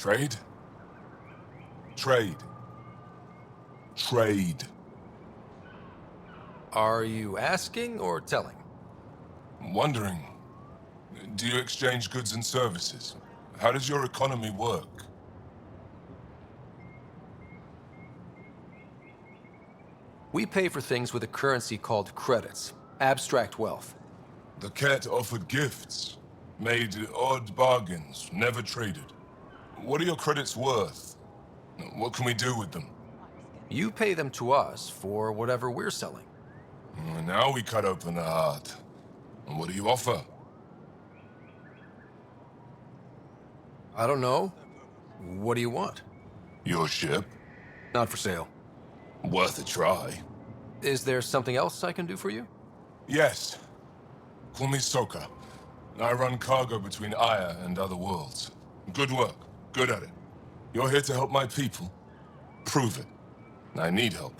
Trade? Trade. Trade. Are you asking or telling? I'm wondering, do you exchange goods and services? How does your economy work? We pay for things with a currency called credits, abstract wealth. The cat offered gifts, made odd bargains, never traded. What are your credits worth? What can we do with them? You pay them to us for whatever we're selling. Now we cut open the heart. And what do you offer? I don't know. What do you want? Your ship? Not for sale. Worth a try. Is there something else I can do for you? Yes. Call me Soka. I run cargo between Aya and other worlds. Good work. Good at it. You're here to help my people? Prove it. I need help.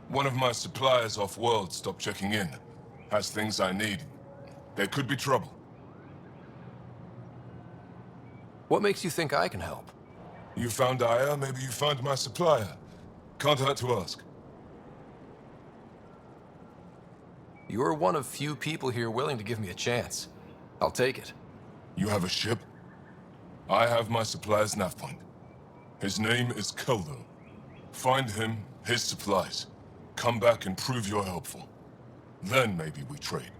One of my suppliers off-world stopped checking in. Has things I need. There could be trouble. What makes you think I can help? You found Aya, maybe you found my supplier. Can't hurt to ask. You're one of few people here willing to give me a chance. I'll take it. You have a ship? I have my supplier's nav point. His name is Keldo. Find him, his supplies. Come back and prove you're helpful. Then maybe we trade.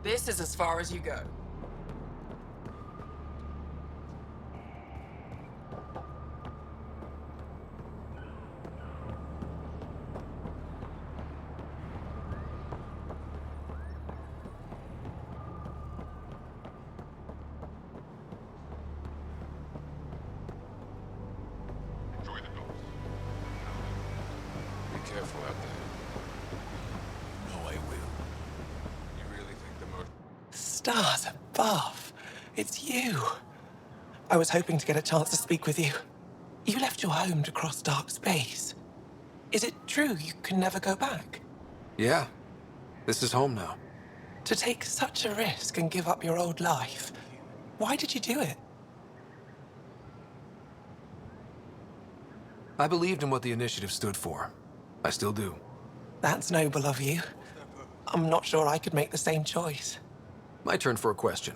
This is as far as you go. Enjoy the dogs. Be careful out there. No, I will. You really think the most... Stars above. It's you. I was hoping to get a chance to speak with you. You left your home to cross dark space. Is it true you can never go back? Yeah. This is home now. To take such a risk and give up your old life, why did you do it? I believed in what the initiative stood for. I still do. That's noble of you. I'm not sure I could make the same choice. My turn for a question.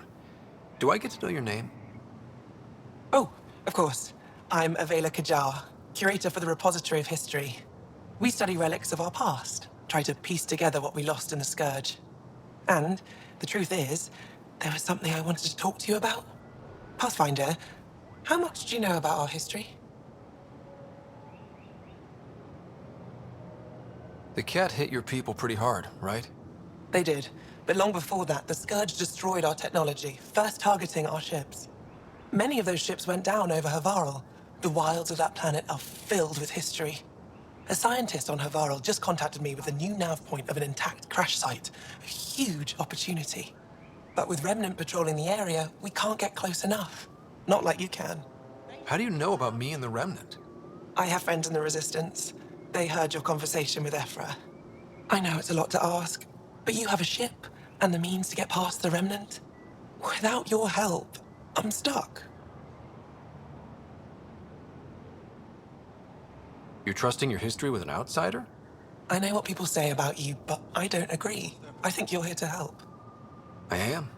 Do I get to know your name? Oh, of course. I'm Avela Kajar, curator for the Repository of History. We study relics of our past, try to piece together what we lost in the Scourge. And the truth is, there was something I wanted to talk to you about. Pathfinder, how much do you know about our history? The cat hit your people pretty hard, right? They did, but long before that, the Scourge destroyed our technology, first targeting our ships. Many of those ships went down over Havarl. The wilds of that planet are filled with history. A scientist on Havarl just contacted me with a new nav point of an intact crash site. A huge opportunity. But with Remnant patrolling the area, we can't get close enough. Not like you can. How do you know about me and the Remnant? I have friends in the Resistance. They heard your conversation with Ephra. I know it's a lot to ask, but you have a ship and the means to get past the Remnant. Without your help, I'm stuck. You're trusting your history with an outsider? I know what people say about you, but I don't agree. I think you're here to help. I am.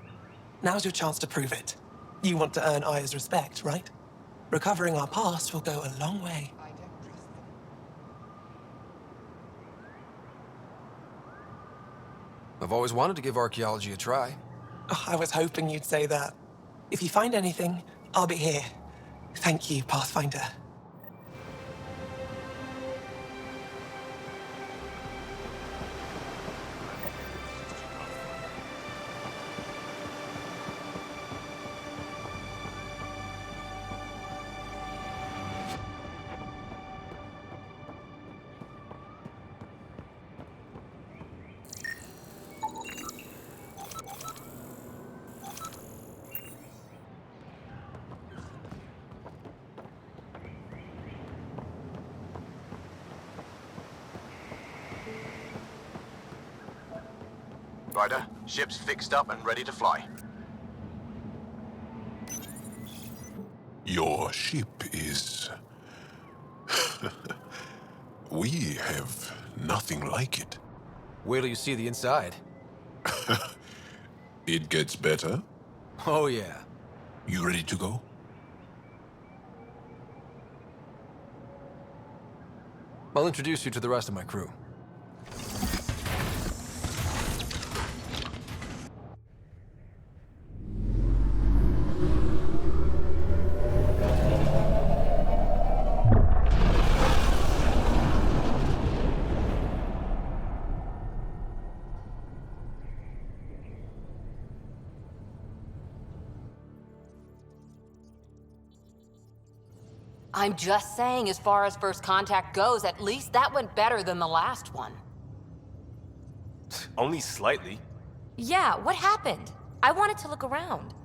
Now's your chance to prove it. You want to earn Aya's respect, right? Recovering our past will go a long way. I've always wanted to give archaeology a try. Oh, I was hoping you'd say that. If you find anything, I'll be here. Thank you, Pathfinder. Ryder, ship's fixed up and ready to fly. Your ship is... We have nothing like it. Wait till you see the inside. It gets better. Oh yeah. You ready to go? I'll introduce you to the rest of my crew. I'm just saying, as far as first contact goes, at least that went better than the last one. Only slightly. Yeah, what happened? I wanted to look around.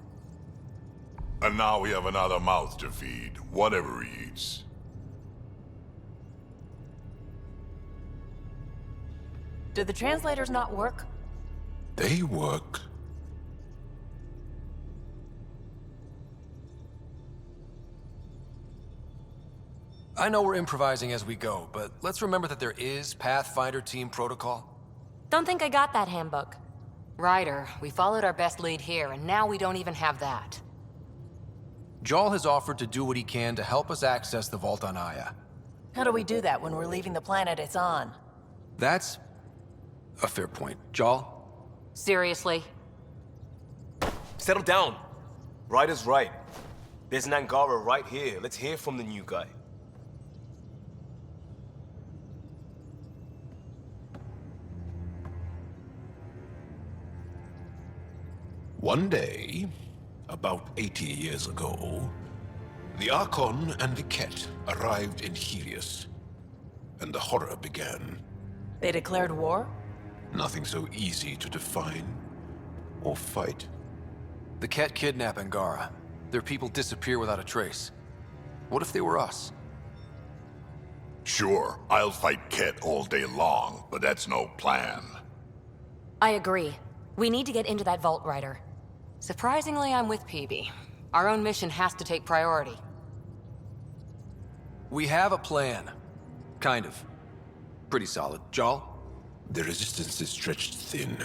And now we have another mouth to feed, whatever he eats. Did the translators not work? They work. I know we're improvising as we go, but let's remember that there is Pathfinder team protocol. Don't think I got that handbook. Ryder, we followed our best lead here, and now we don't even have that. Jarl has offered to do what he can to help us access the vault on Aya. How do we do that when we're leaving the planet it's on? That's a fair point. Jarl? Seriously? Settle down. Ryder's right. There's an Angara right here. Let's hear from the new guy. One day, about 80 years ago, the Archon and the Ket arrived in Helios, and the horror began. They declared war? Nothing so easy to define or fight. The Ket kidnap Angara. Their people disappear without a trace. What if they were us? Sure, I'll fight Ket all day long, but that's no plan. I agree. We need to get into that vault, Ryder. Surprisingly, I'm with PB. Our own mission has to take priority. We have a plan. Kind of. Pretty solid. Jarl? The resistance is stretched thin.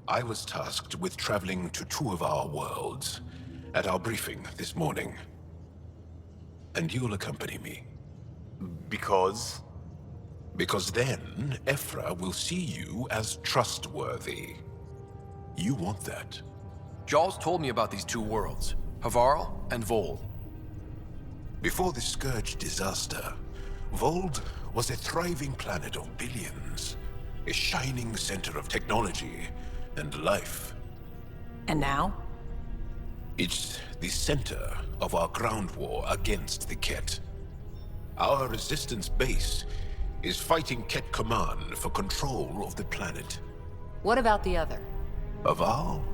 I was tasked with traveling to two of our worlds at our briefing this morning. And you'll accompany me. Because? Because then, Ephra will see you as trustworthy. You want that. Jarl's told me about these two worlds, Havarl and Vold. Before the Scourge disaster, Vold was a thriving planet of billions, a shining center of technology and life. And now? It's the center of our ground war against the Ket. Our resistance base is fighting Ket Command for control of the planet. What about the other? Havarl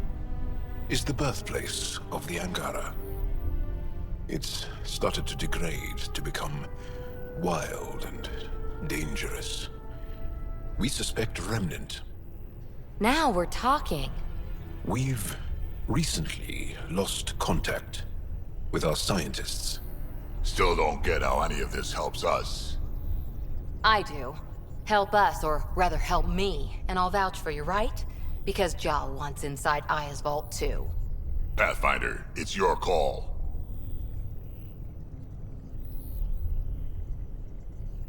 is the birthplace of the Angara. It's started to degrade, to become wild and dangerous. We suspect Remnant. Now we're talking. We've recently lost contact with our scientists. Still don't get how any of this helps us. I do. Help us, or rather help me, and I'll vouch for you, right? Because Jal wants inside Aya's vault too. Pathfinder, it's your call.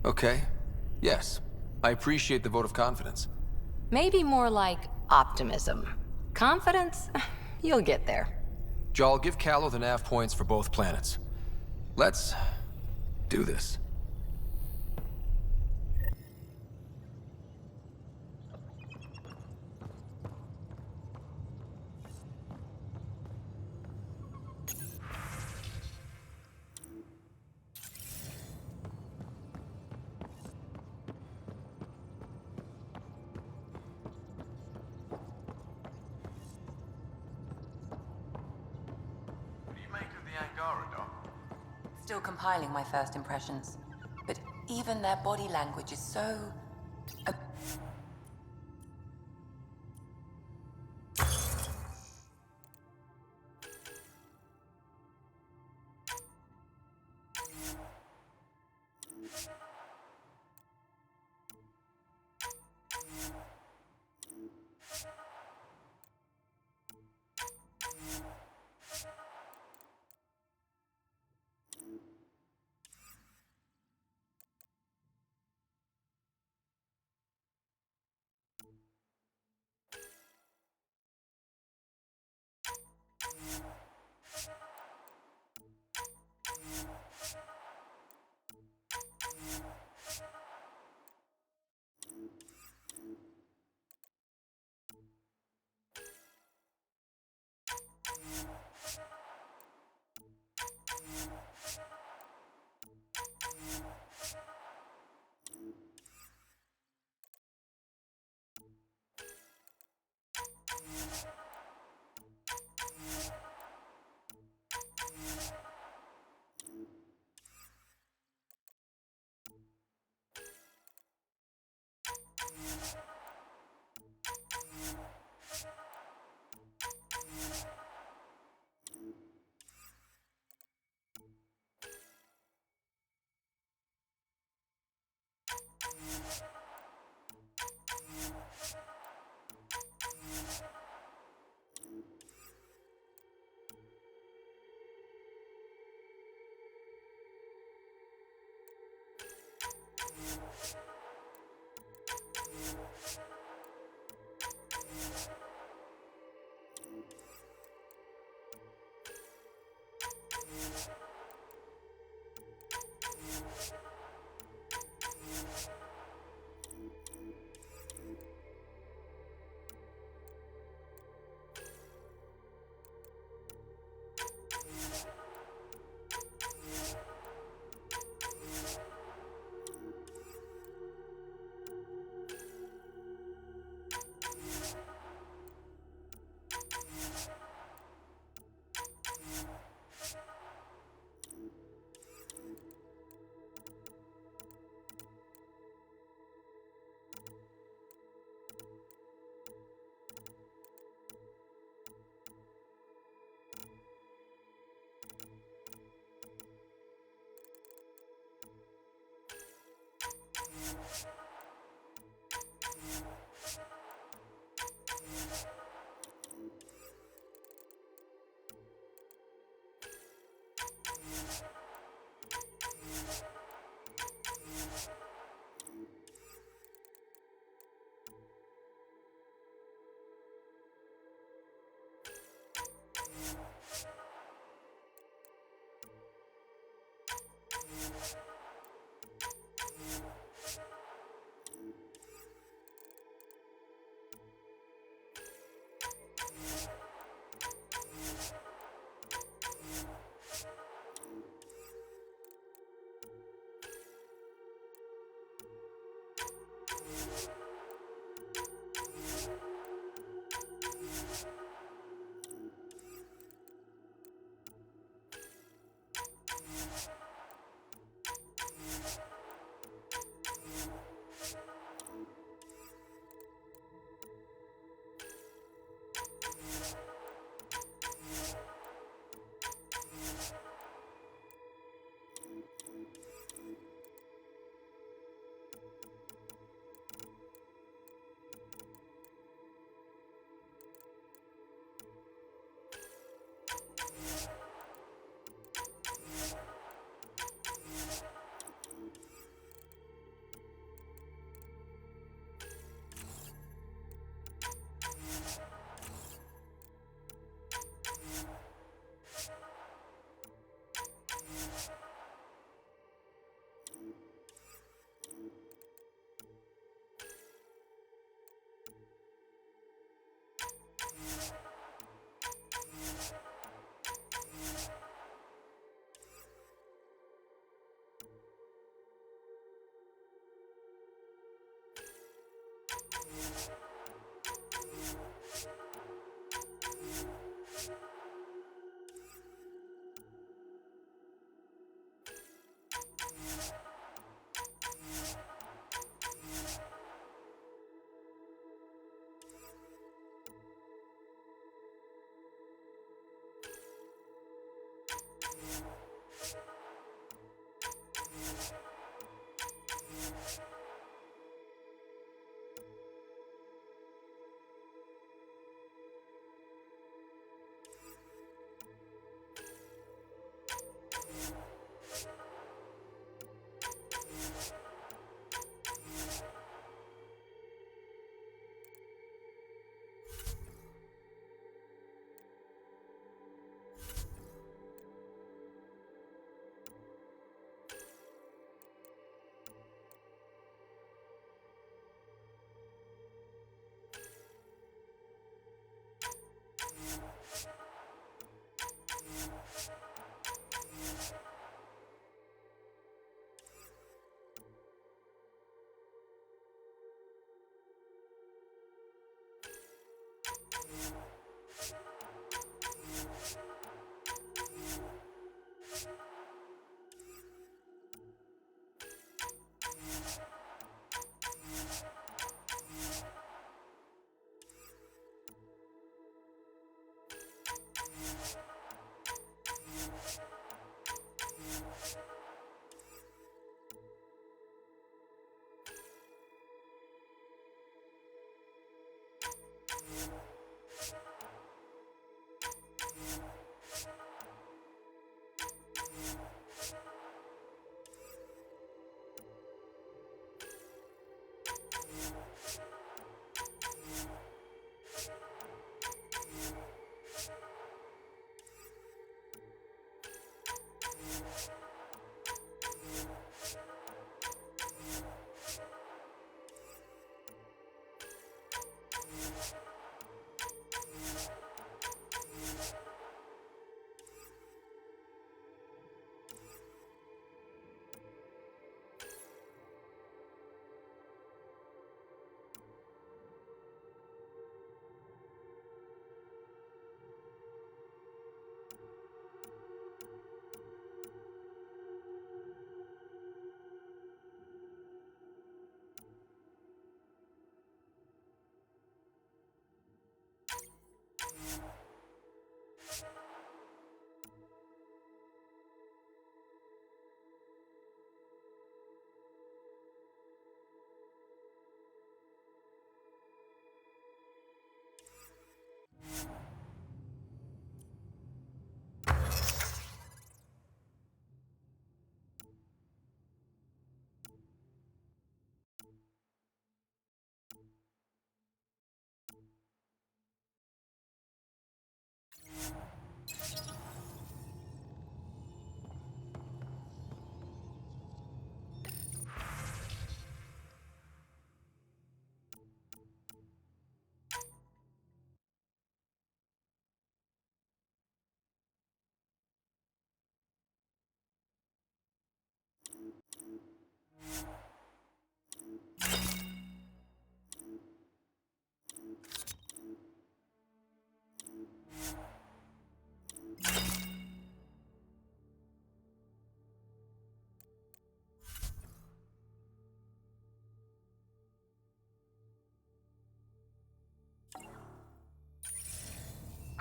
Okay. Yes. I appreciate the vote of confidence. Maybe more like optimism. Confidence? You'll get there. Jarl, give Callow the nav points for both planets. Let's do this. Still compiling my first impressions, but even their body language is so...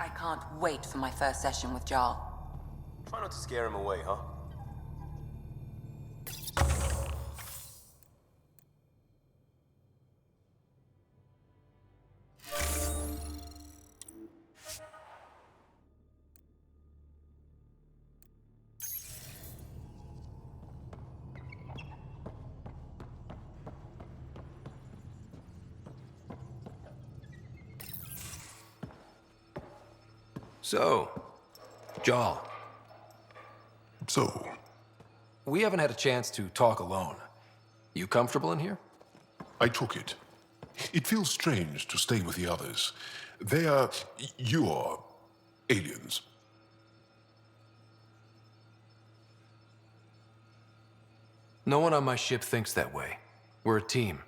I can't wait for my first session with Jarl. Try not to scare him away, huh? So, Jarl, So, we haven't had a chance to talk alone. You comfortable in here? I took it. It feels strange to stay with the others. They are your aliens. No one on my ship thinks that way. We're a team.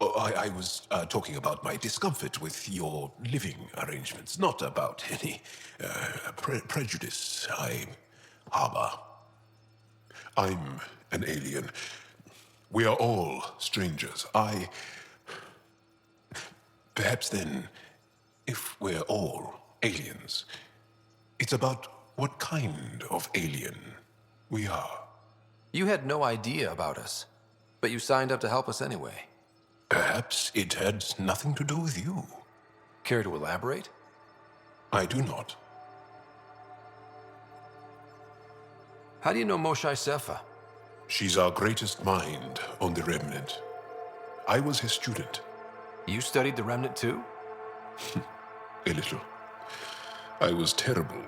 Oh, I was talking about my discomfort with your living arrangements, not about any prejudice I harbor. I'm an alien. We are all strangers. Perhaps then, if we're all aliens, it's about what kind of alien we are. You had no idea about us, but you signed up to help us anyway. Perhaps it had nothing to do with you. Care to elaborate? I do not. How do you know Moshae Sefa? She's our greatest mind on the Remnant. I was his student. You studied the Remnant too? A little. I was terrible.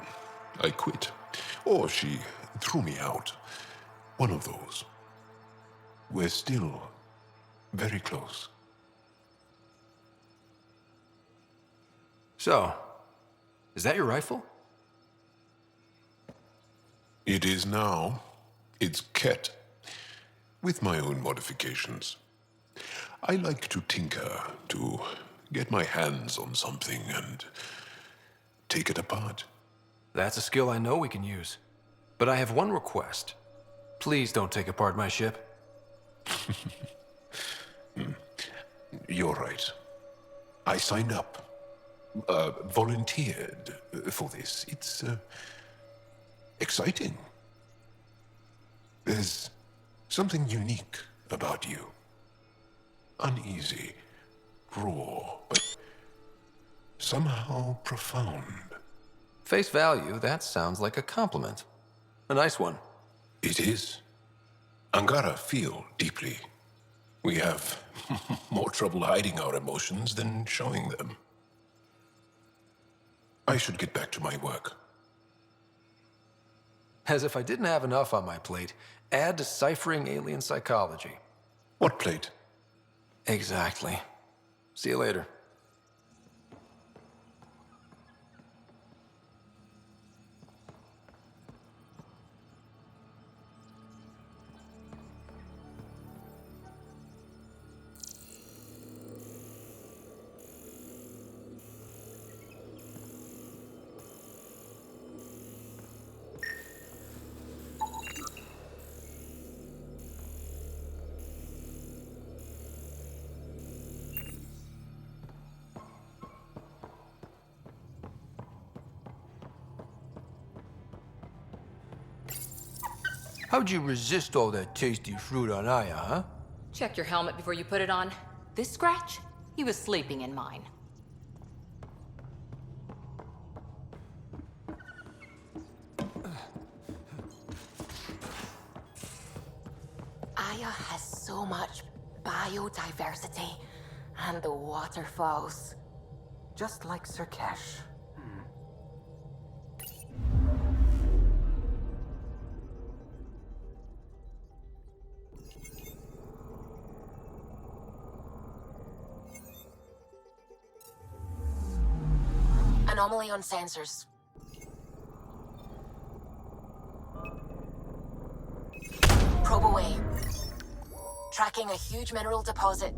I quit. Or she threw me out. One of those. We're still very close. So, is that your rifle? It is now. It's Ket. With my own modifications. I like to tinker, to get my hands on something and take it apart. That's a skill I know we can use. But I have one request. Please don't take apart my ship. You're right. I signed up. volunteered for this. It's exciting. There's something unique about you. Uneasy, raw, but somehow profound. Face value, that sounds like a compliment. A nice one. It is. Angara feel deeply. We have more trouble hiding our emotions than showing them. I should get back to my work. As if I didn't have enough on my plate, add deciphering alien psychology. What plate? Exactly. See you later. How'd you resist all that tasty fruit on Aya, huh? Check your helmet before you put it on. This scratch? He was sleeping in mine. Aya has so much biodiversity and the waterfalls. Just like Sirkesh. Anomaly on sensors. Probe away. Tracking a huge mineral deposit.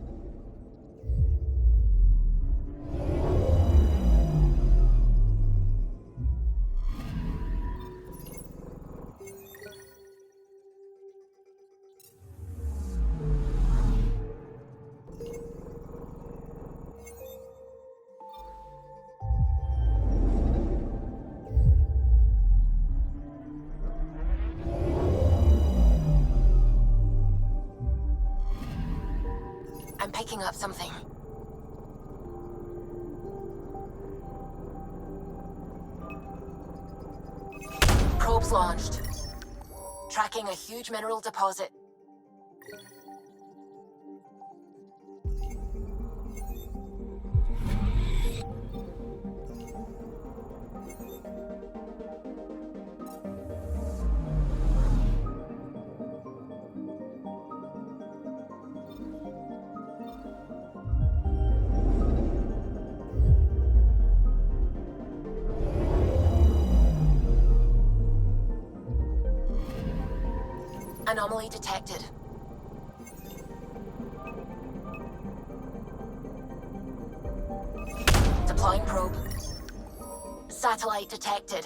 I'm picking up something. Probes launched. Tracking a huge mineral deposit. Anomaly detected. Deploying probe. Satellite detected.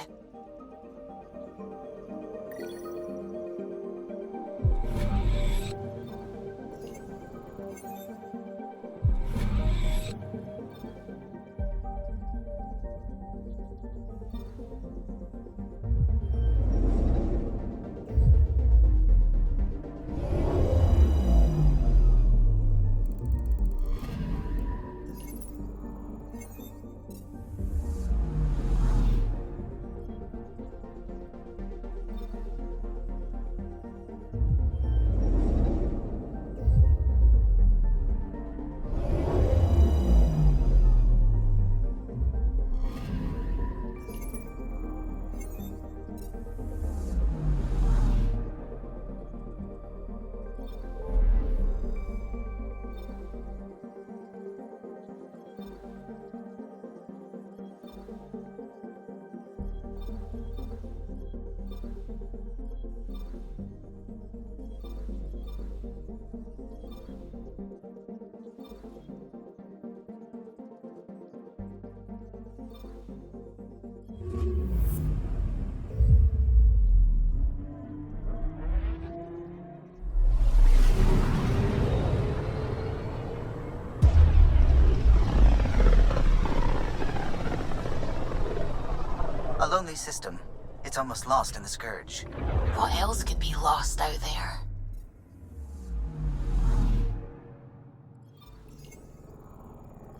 lonely system. It's almost lost in the Scourge. What else could be lost out there?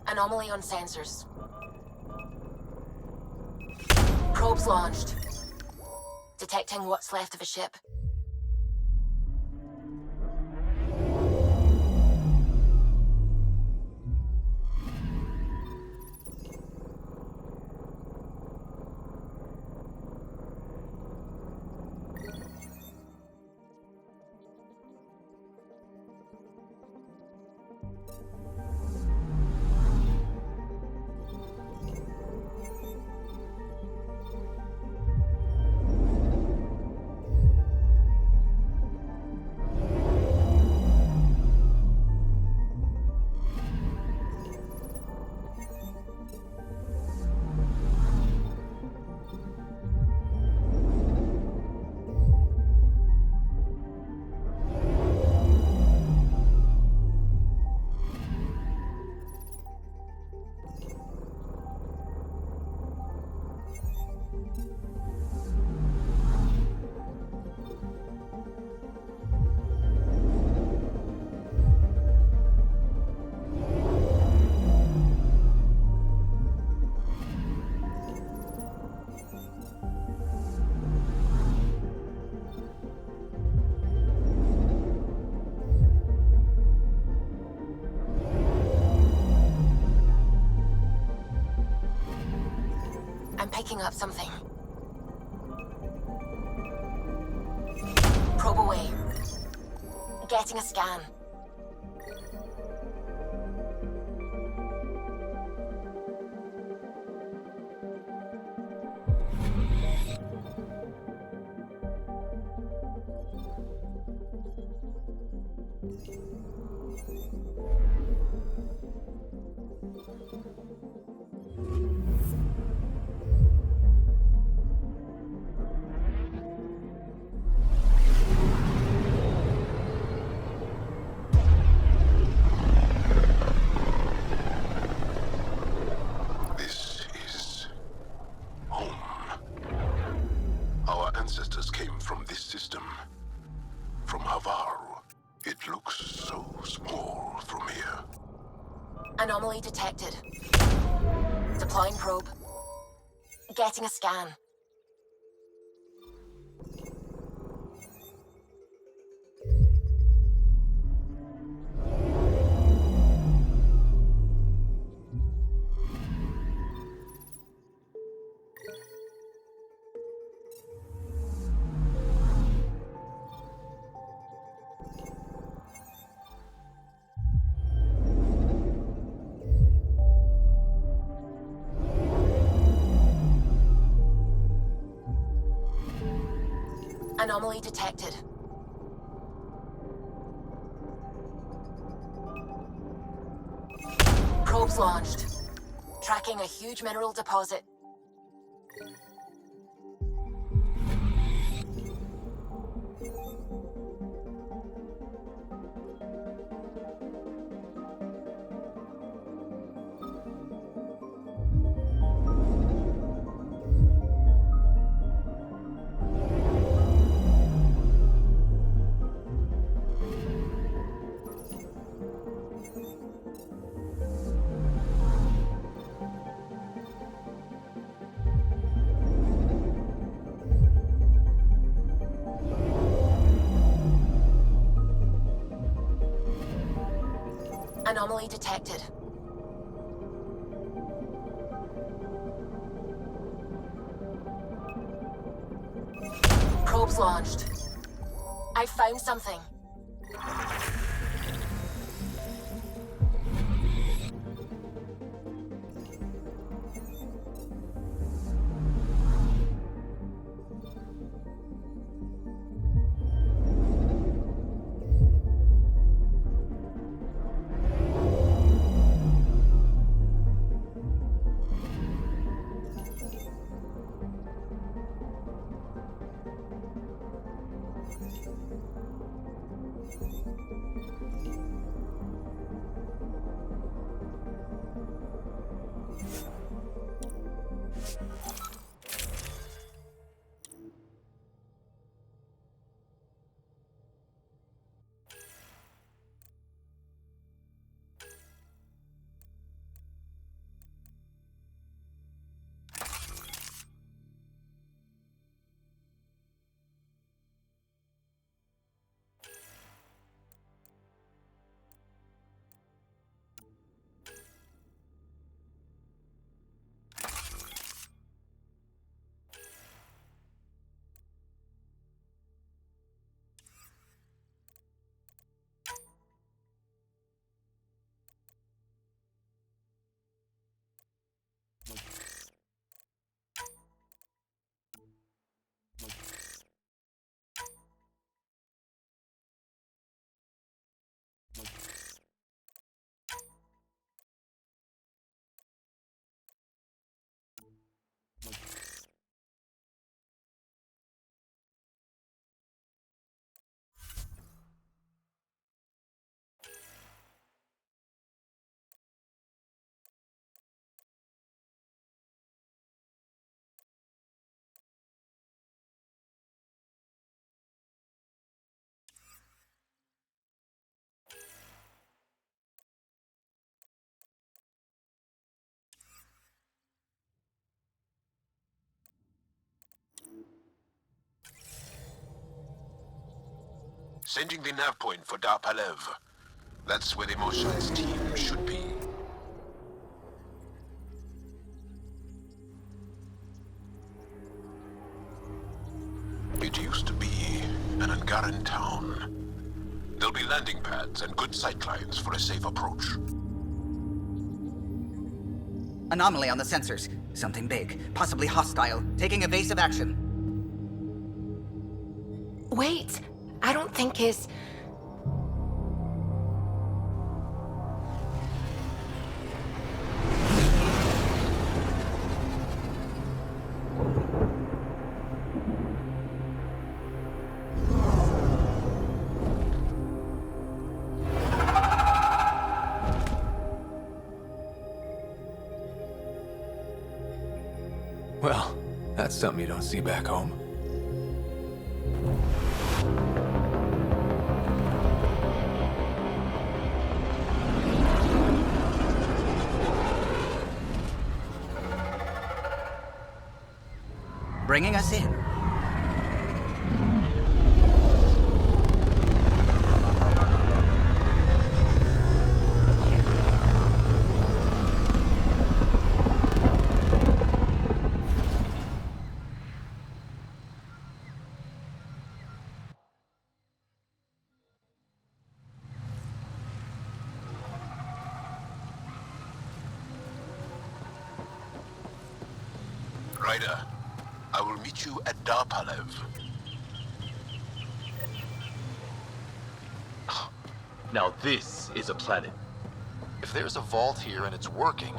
Anomaly on sensors. Probes launched. Detecting what's left of a ship. I'm picking up something. Probe away. Getting a scan. Anomaly detected. Deploying probe. Getting a scan. Anomaly detected. Probes launched. Tracking a huge mineral deposit. Anomaly detected. Probes launched. I found something. Sending the nav point for Dar Palev. That's where the Mosha's team should be. It used to be an Angaran town. There'll be landing pads and good sightlines for a safe approach. Anomaly on the sensors. Something big, possibly hostile, taking evasive action. Wait, I don't think his... Well, that's something you don't see back home. Bringing us in. Ryder, I will meet you at Dar Palev. Now this is a planet. If there's a vault here and it's working,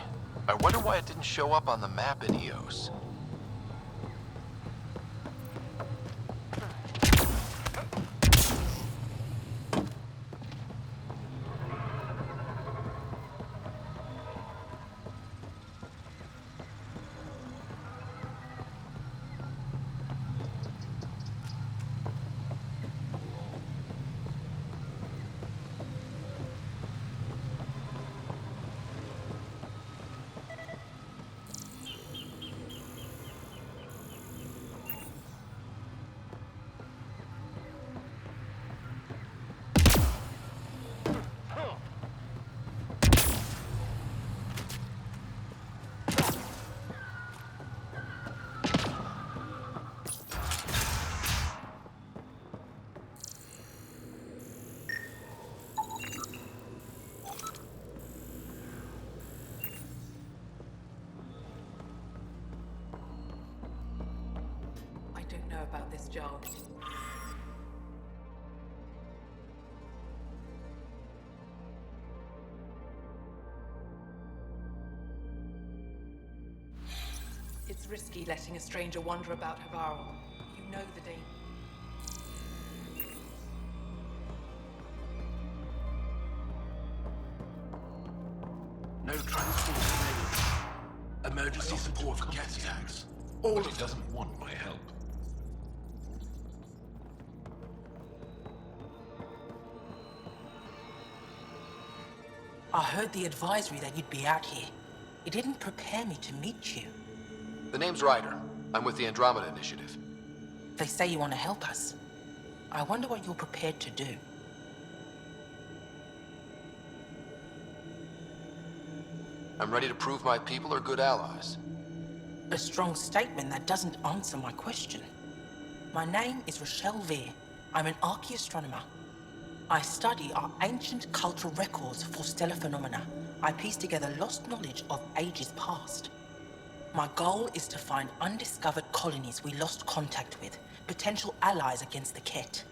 I wonder why it didn't show up on the map in EOS. I don't know about this job. It's risky letting a stranger wander about Havarl. You know the danger. No transport available. Emergency support for cat attacks. All of them. Doesn't want my help. I heard the advisory that you'd be out here. It didn't prepare me to meet you. The name's Ryder. I'm with the Andromeda Initiative. They say you want to help us. I wonder what you're prepared to do. I'm ready to prove my people are good allies. A strong statement that doesn't answer my question. My name is Rochelle Veer. I'm an archaeoastronomer. I study our ancient cultural records for stellar phenomena. I piece together lost knowledge of ages past. My goal is to find undiscovered colonies we lost contact with, potential allies against the Ket.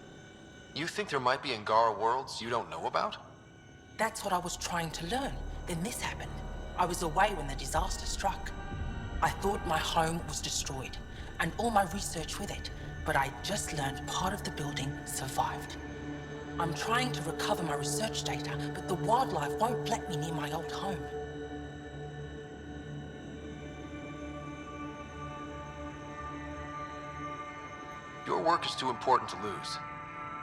You think there might be Angara worlds you don't know about? That's what I was trying to learn. Then this happened. I was away when the disaster struck. I thought my home was destroyed, and all my research with it, but I just learned part of the building survived. I'm trying to recover my research data, but the wildlife won't let me near my old home. Your work is too important to lose.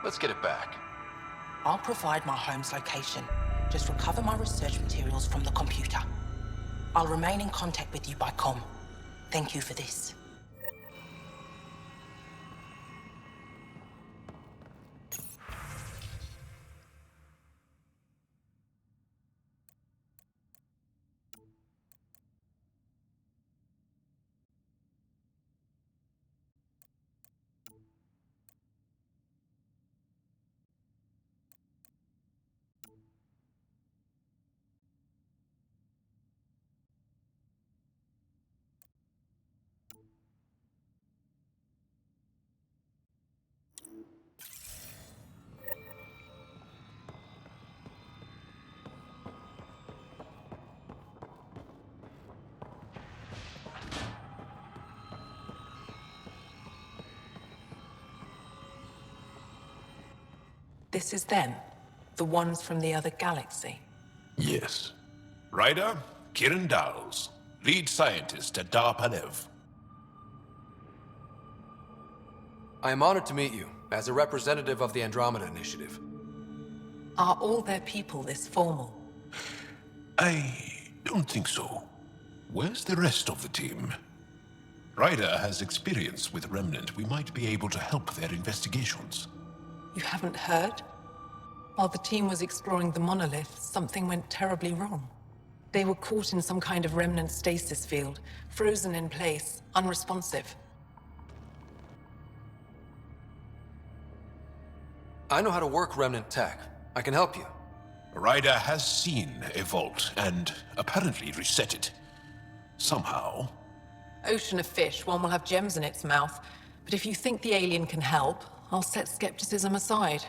Let's get it back. I'll provide my home's location. Just recover my research materials from the computer. I'll remain in contact with you by comm. Thank you for this. This is them, the ones from the other galaxy. Yes. Ryder, Kiran Dowles, lead scientist at DARPANEV. I am honored to meet you, as a representative of the Andromeda Initiative. Are all their people this formal? I don't think so. Where's the rest of the team? Ryder has experience with Remnant. We might be able to help their investigations. You haven't heard? While the team was exploring the monolith, something went terribly wrong. They were caught in some kind of remnant stasis field, frozen in place, unresponsive. I know how to work remnant tech. I can help you. Ryder has seen a vault and apparently reset it. Somehow. Ocean of fish, one will have gems in its mouth. But if you think the alien can help, I'll set skepticism aside.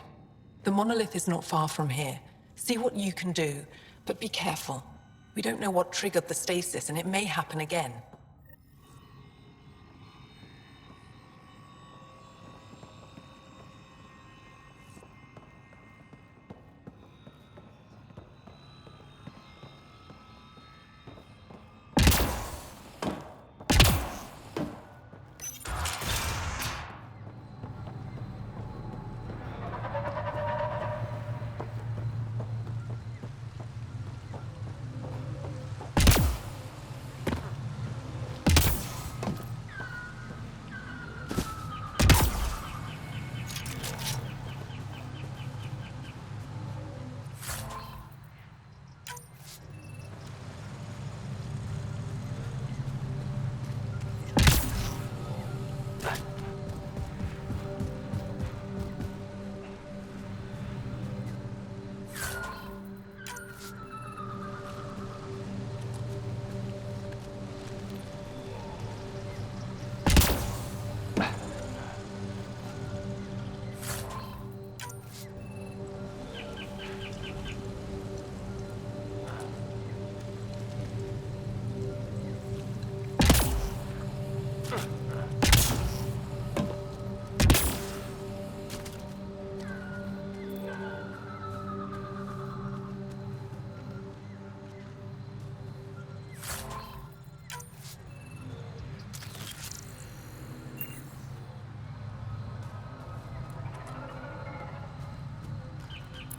The monolith is not far from here. See what you can do, but be careful. We don't know what triggered the stasis, and it may happen again.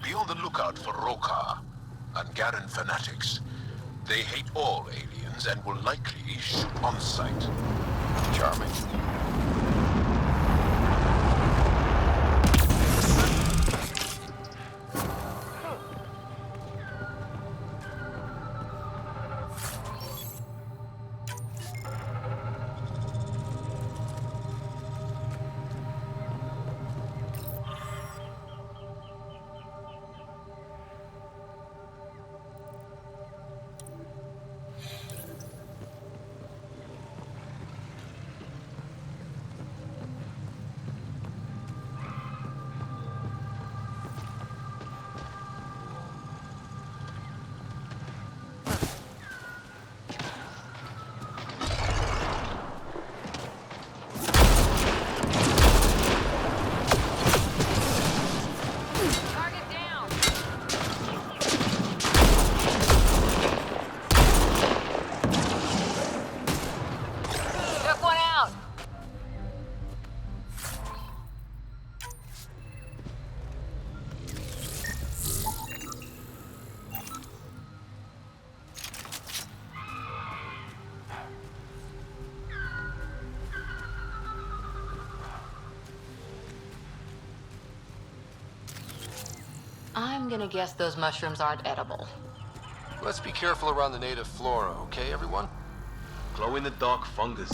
Be on the lookout for Roka and Garen fanatics. They hate all aliens and will likely shoot on sight. Charming. I'm gonna guess those mushrooms aren't edible. Let's be careful around the native flora, okay, everyone? Glow-in-the-dark fungus.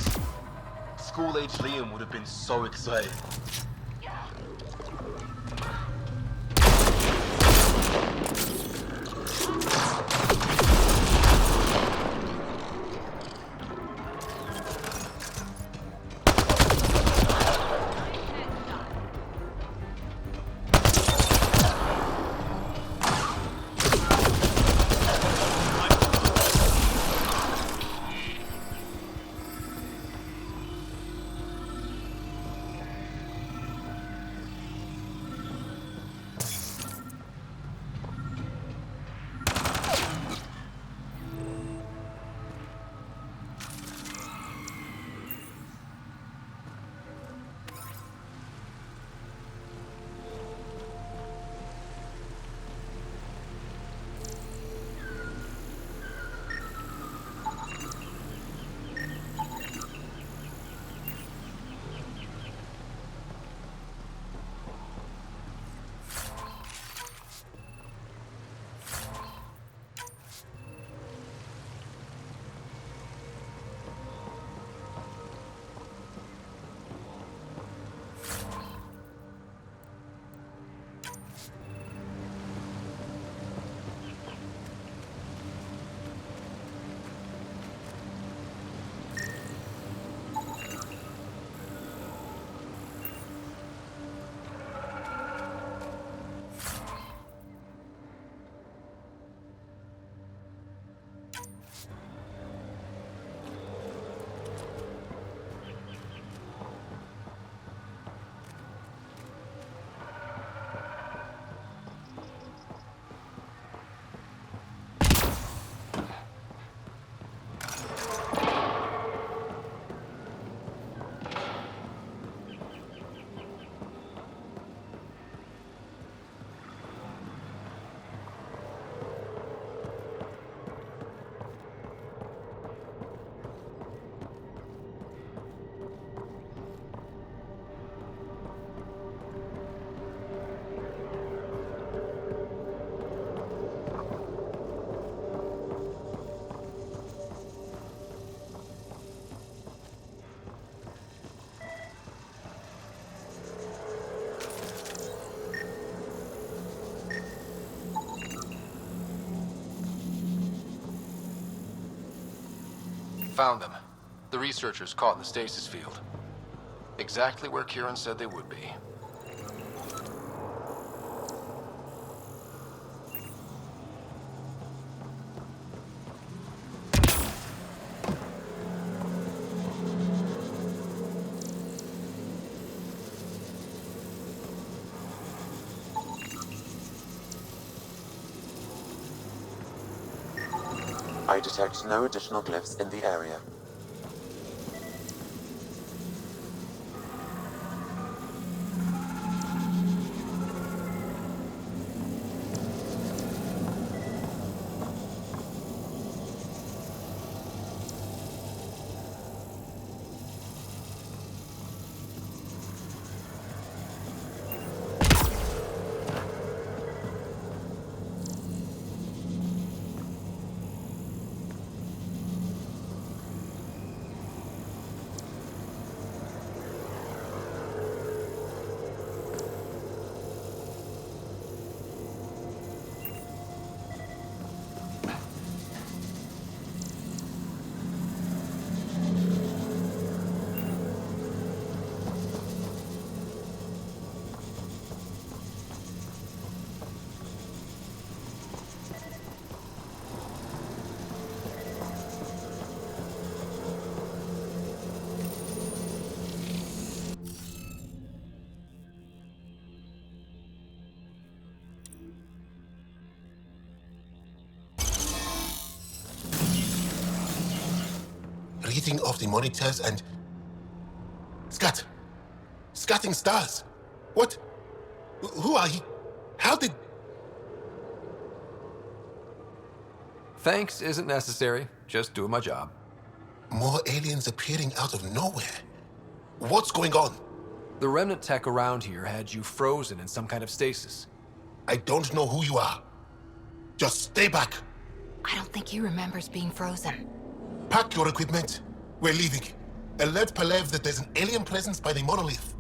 School-age Liam would have been so excited. Found them. The researchers caught in the stasis field. Exactly where Kieran said they would be. I detect no additional glyphs in the area. Reading of the monitors and... Scatting stars. What? Who are you? How did... Thanks isn't necessary. Just doing my job. More aliens appearing out of nowhere. What's going on? The remnant tech around here had you frozen in some kind of stasis. I don't know who you are. Just stay back. I don't think he remembers being frozen. Pack your equipment. We're leaving. Alert Palev that there's an alien presence by the monolith.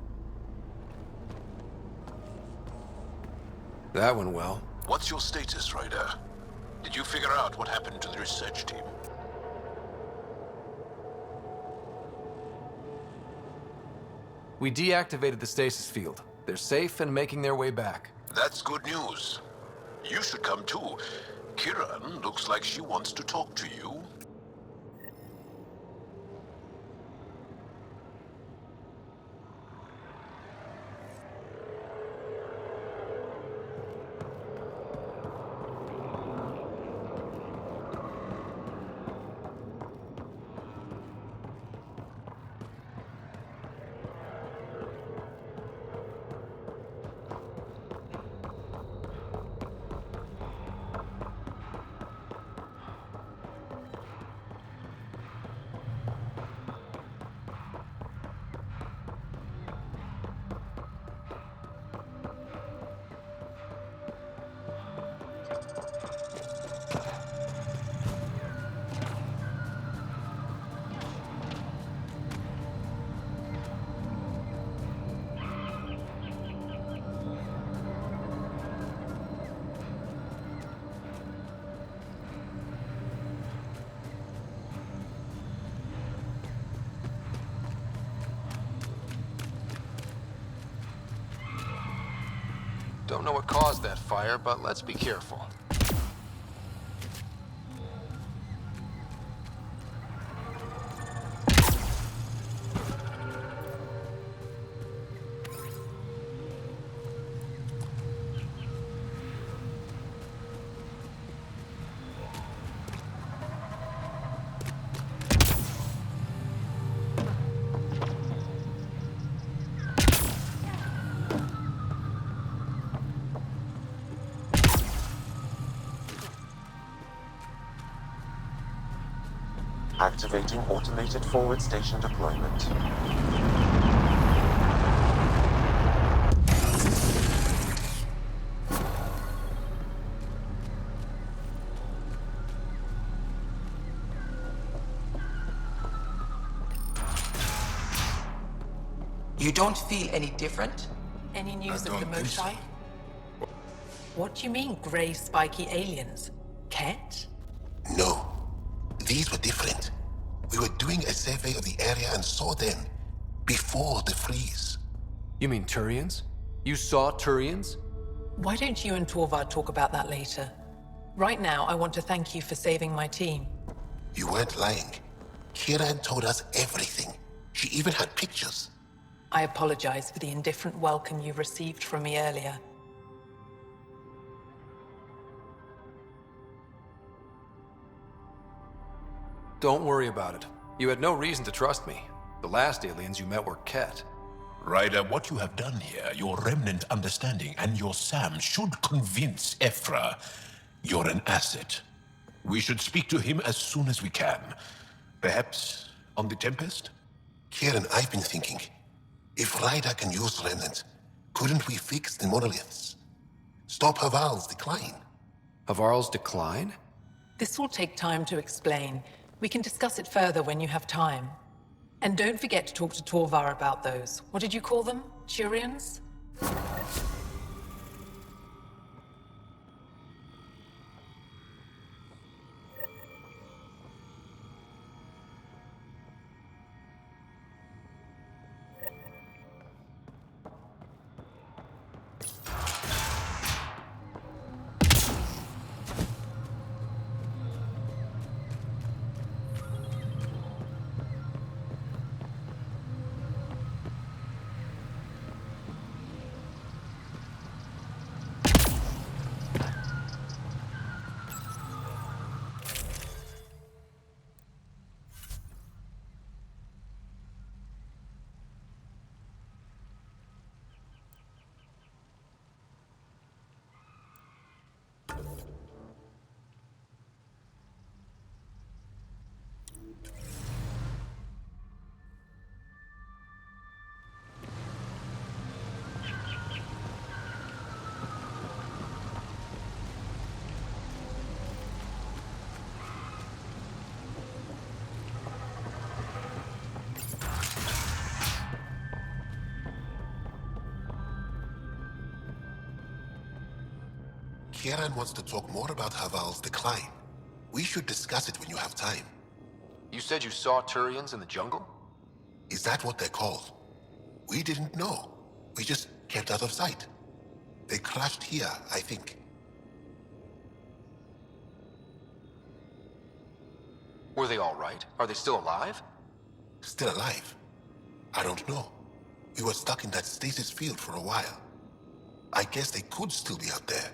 That went well. What's your status, Ryder? Did you figure out what happened to the research team? We deactivated the stasis field. They're safe and making their way back. That's good news. You should come too. Kieran looks like she wants to talk to you. Don't know what caused that fire, but let's be careful. Activating automated forward station deployment. You don't feel any different? Any news I of the don't think so. Mosai? What do you mean, grey spiky aliens? Ket? No. These were different. We were doing a survey of the area and saw them before the freeze. You mean Turians? You saw Turians? Why don't you and Torvald talk about that later? Right now, I want to thank you for saving my team. You weren't lying. Kieran told us everything. She even had pictures. I apologize for the indifferent welcome you received from me earlier. Don't worry about it. You had no reason to trust me. The last aliens you met were Ket. Ryder, what you have done here, your remnant understanding and your SAM should convince Ephra you're an asset. We should speak to him as soon as we can. Perhaps on the Tempest? Kieran, I've been thinking. If Ryder can use remnant, couldn't we fix the monoliths? Stop Haval's decline? Havarl's decline? This will take time to explain. We can discuss it further when you have time. And don't forget to talk to Torvar about those. What did you call them? Turians? Kieran wants to talk more about Haval's decline. We should discuss it when you have time. You said you saw Turians in the jungle? Is that what they're called? We didn't know. We just kept out of sight. They crashed here, I think. Were they all right? Are they still alive? Still alive? I don't know. We were stuck in that stasis field for a while. I guess they could still be out there.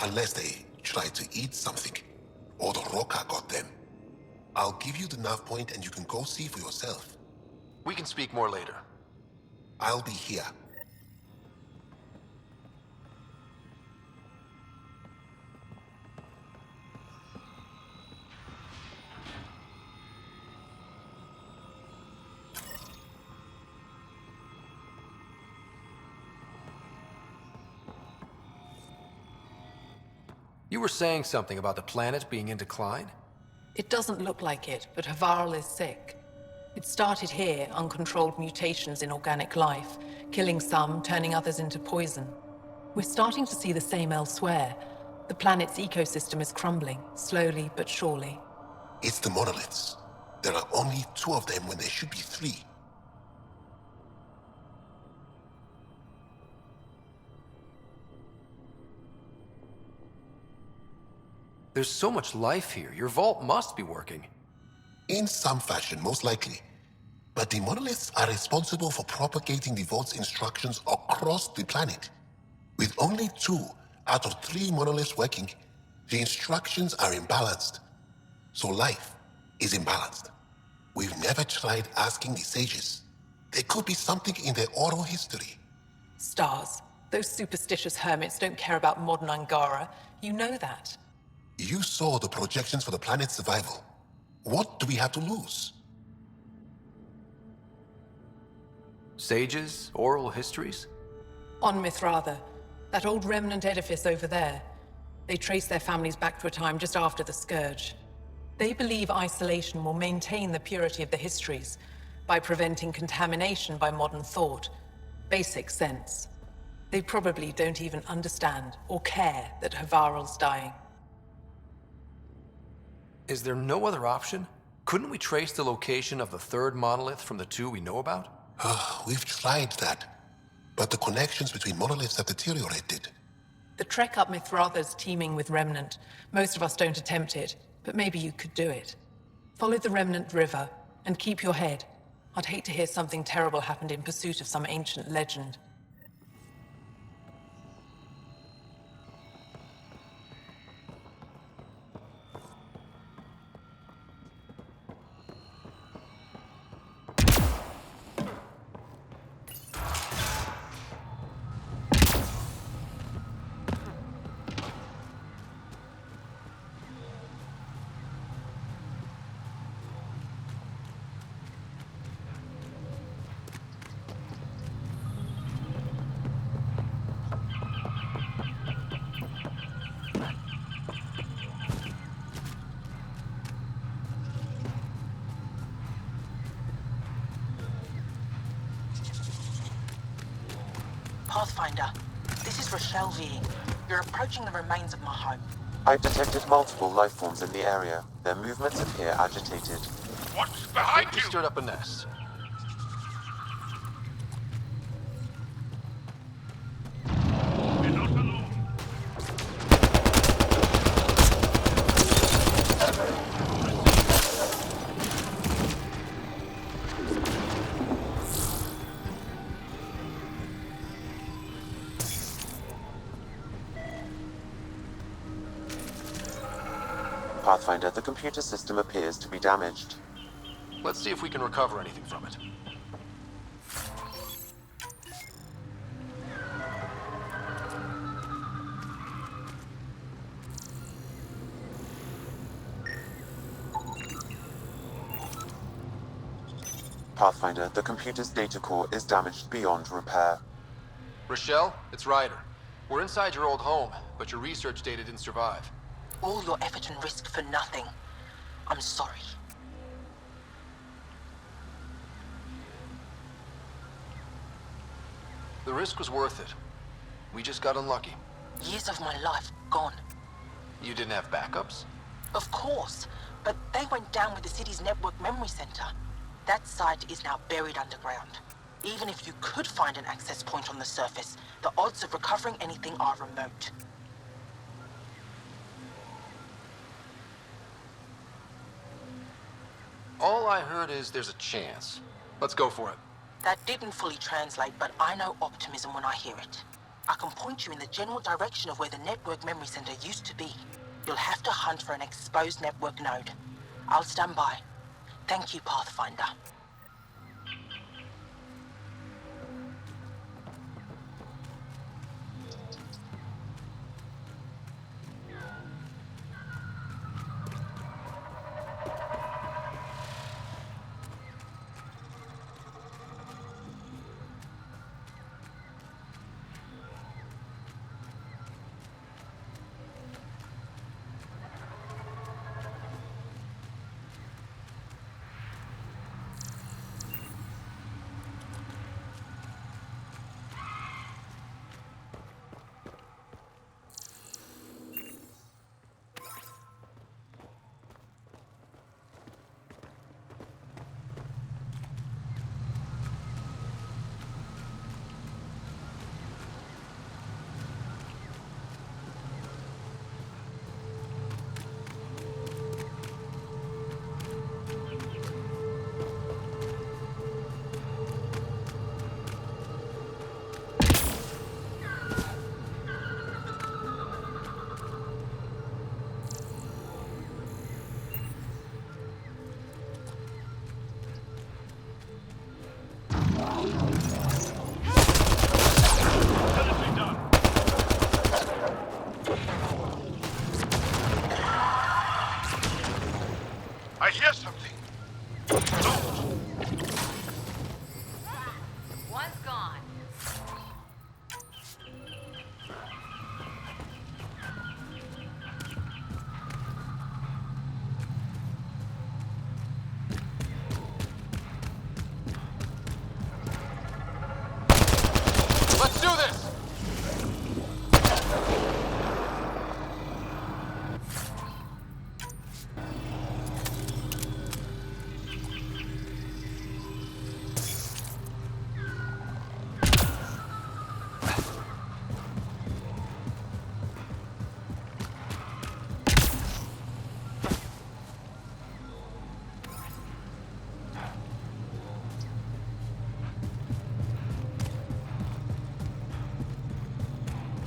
Unless they tried to eat something, or the Roca got them. I'll give you the nav point and you can go see for yourself. We can speak more later. I'll be here. You were saying something about the planet being in decline? It doesn't look like it, but Havarl is sick. It started here, uncontrolled mutations in organic life, killing some, turning others into poison. We're starting to see the same elsewhere. The planet's ecosystem is crumbling, slowly but surely. It's the monoliths. There are only 2 of them when there should be 3. There's so much life here. Your vault must be working. In some fashion, most likely. But the monoliths are responsible for propagating the vault's instructions across the planet. With only 2 out of 3 monoliths working, the instructions are imbalanced. So life is imbalanced. We've never tried asking the sages. There could be something in their oral history. Stars. Those superstitious hermits don't care about modern Angara. You know that. You saw the projections for the planet's survival. What do we have to lose? Sages? Oral histories? On Mithratha, that old remnant edifice over there. They trace their families back to a time just after the Scourge. They believe isolation will maintain the purity of the histories by preventing contamination by modern thought. Basic sense. They probably don't even understand or care that Havarl's dying. Is there no other option? Couldn't we trace the location of the third monolith from the two we know about? We've tried that, but the connections between monoliths have deteriorated. The trek up Mithratha's teeming with Remnant. Most of us don't attempt it, but maybe you could do it. Follow the Remnant River, and keep your head. I'd hate to hear something terrible happened in pursuit of some ancient legend. Pathfinder, this is Rochelle V. You're approaching the remains of my home. I've detected multiple life forms in the area. Their movements appear agitated. What's I behind think we stirred up a nest. Pathfinder, the computer system appears to be damaged. Let's see if we can recover anything from it. Pathfinder, the computer's data core is damaged beyond repair. Rochelle, it's Ryder. We're inside your old home, but your research data didn't survive. All your effort and risk for nothing. I'm sorry. The risk was worth it. We just got unlucky. Years of my life gone. You didn't have backups? Of course, but they went down with the city's network memory center. That site is now buried underground. Even if you could find an access point on the surface, the odds of recovering anything are remote. All I heard is there's a chance. Let's go for it. That didn't fully translate, but I know optimism when I hear it. I can point you in the general direction of where the network memory center used to be. You'll have to hunt for an exposed network node. I'll stand by. Thank you, Pathfinder.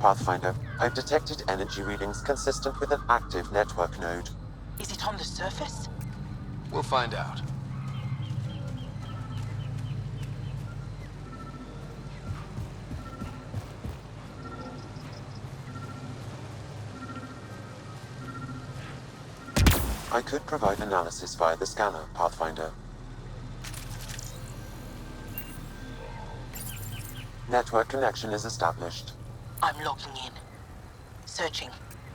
Pathfinder, I've detected energy readings consistent with an active network node. Is it on the surface? We'll find out. I could provide analysis via the scanner, Pathfinder. Network connection is established. I'm logging in. Searching.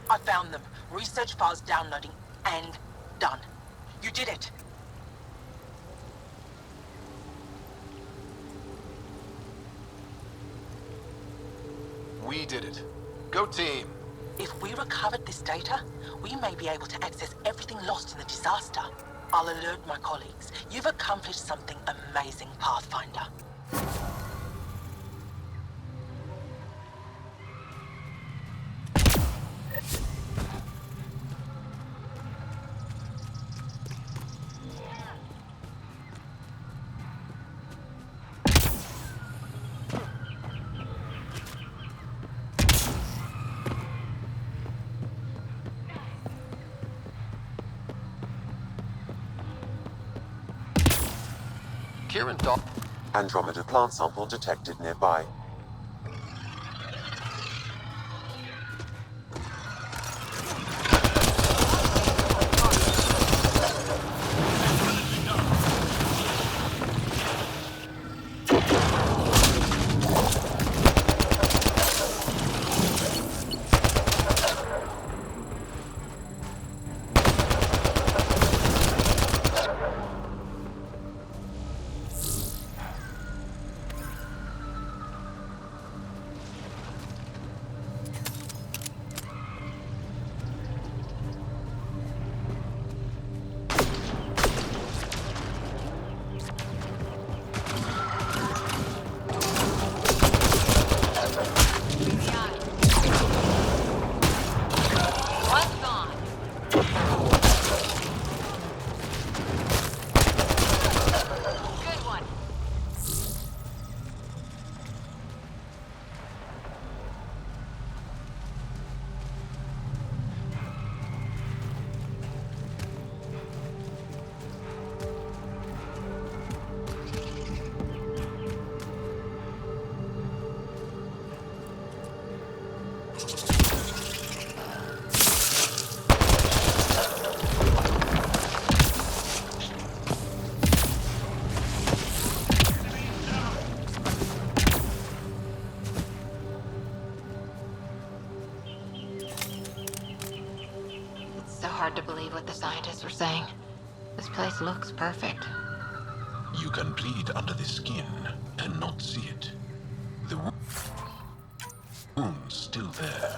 I found them. Research files downloading and done. You did it. We did it. Go team. If we recovered this data, we may be able to access everything lost in the disaster. I'll alert my colleagues. You've accomplished something amazing, Pathfinder. Andromeda plant sample detected nearby. Hard to believe what the scientists were saying. This place looks perfect. You can bleed under the skin and not see it. The wound's still there.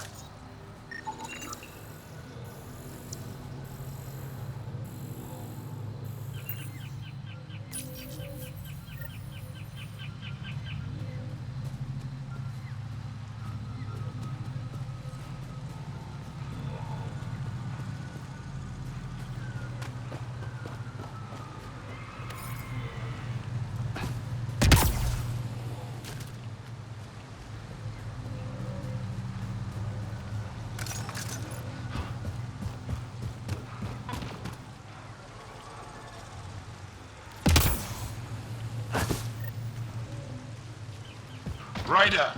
Ryder!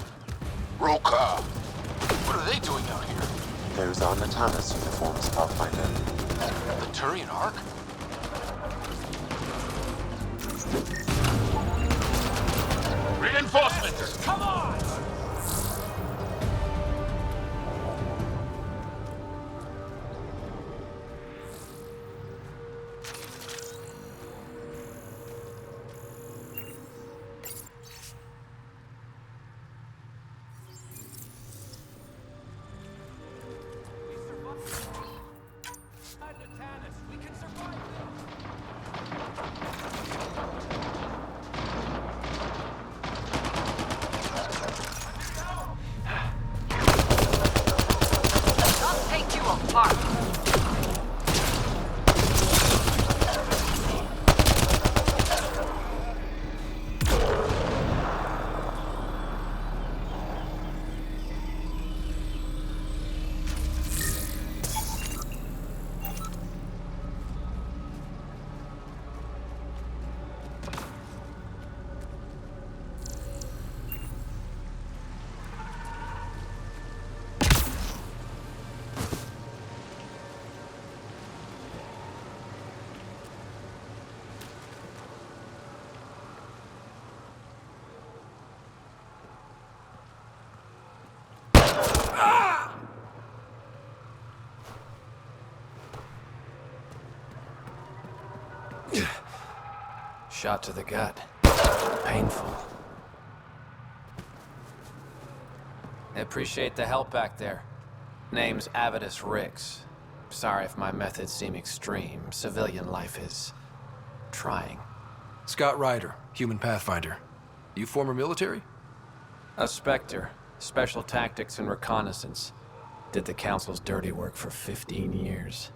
Roka! What are they doing out here? Those are Natana's uniforms, Pathfinder. The Turian Ark? Reinforcements! Come on! Shot to the gut. Painful. I appreciate the help back there. Name's Avidus Rix. Sorry if my methods seem extreme. Civilian life is... trying. Scott Ryder, human pathfinder. You former military? A Spectre. Special tactics and reconnaissance. Did the Council's dirty work for 15 years.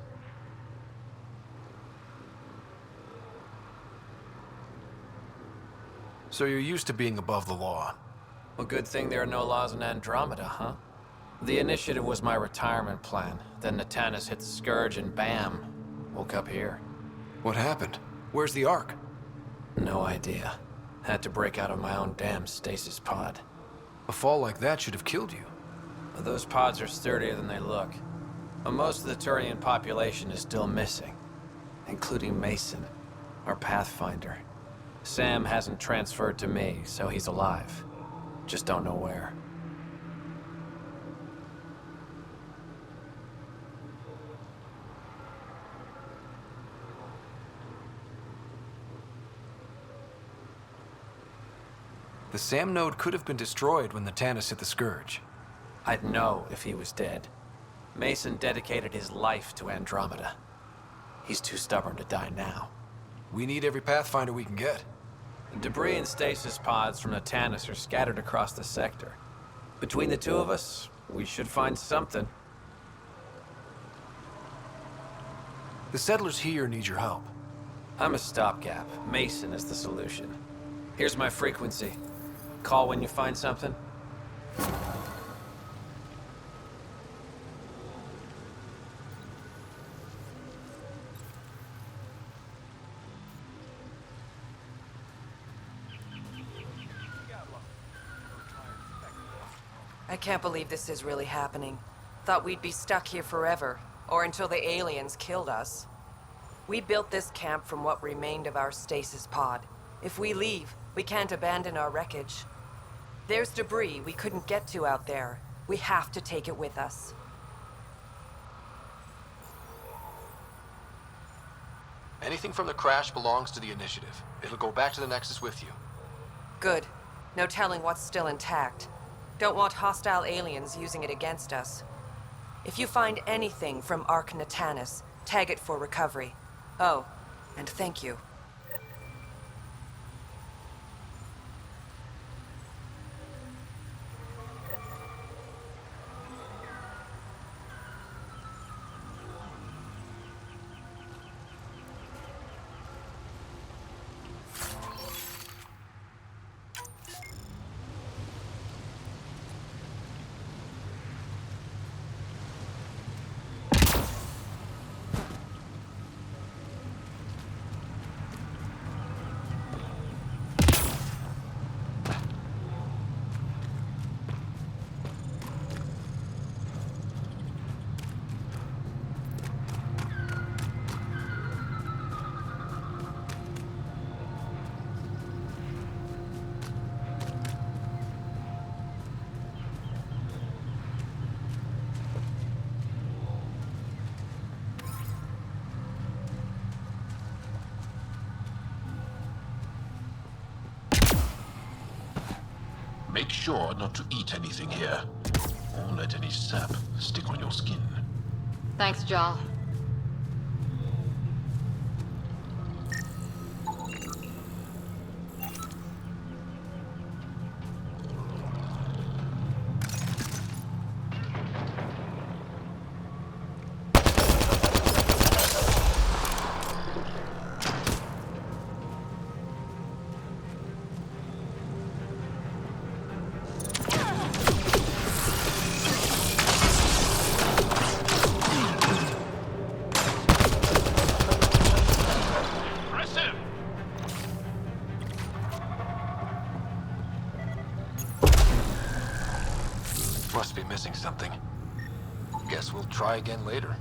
So you're used to being above the law. Well, good thing there are no laws in Andromeda, huh? The initiative was my retirement plan. Then Natanus hit the Scourge and bam, woke up here. What happened? Where's the Ark? No idea. Had to break out of my own damn stasis pod. A fall like that should have killed you. Those pods are sturdier than they look. But most of the Turian population is still missing. Including Mason, our Pathfinder. Sam hasn't transferred to me, so he's alive. Just don't know where. The SAM node could have been destroyed when the Natanus hit the Scourge. I'd know if he was dead. Mason dedicated his life to Andromeda. He's too stubborn to die now. We need every Pathfinder we can get. Debris and stasis pods from the Natanus are scattered across the sector. Between the two of us, we should find something. The settlers here need your help. I'm a stopgap. Mason is the solution. Here's my frequency. Call when you find something. I can't believe this is really happening. Thought we'd be stuck here forever, or until the aliens killed us. We built this camp from what remained of our stasis pod. If we leave, we can't abandon our wreckage. There's debris we couldn't get to out there. We have to take it with us. Anything from the crash belongs to the initiative. It'll go back to the Nexus with you. Good. No telling what's still intact. Don't want hostile aliens using it against us. If you find anything from Ark Natanus, tag it for recovery. Oh, and thank you. Make sure not to eat anything here, or let any sap stick on your skin. Thanks, Jaw. Must be missing something. Guess we'll try again later.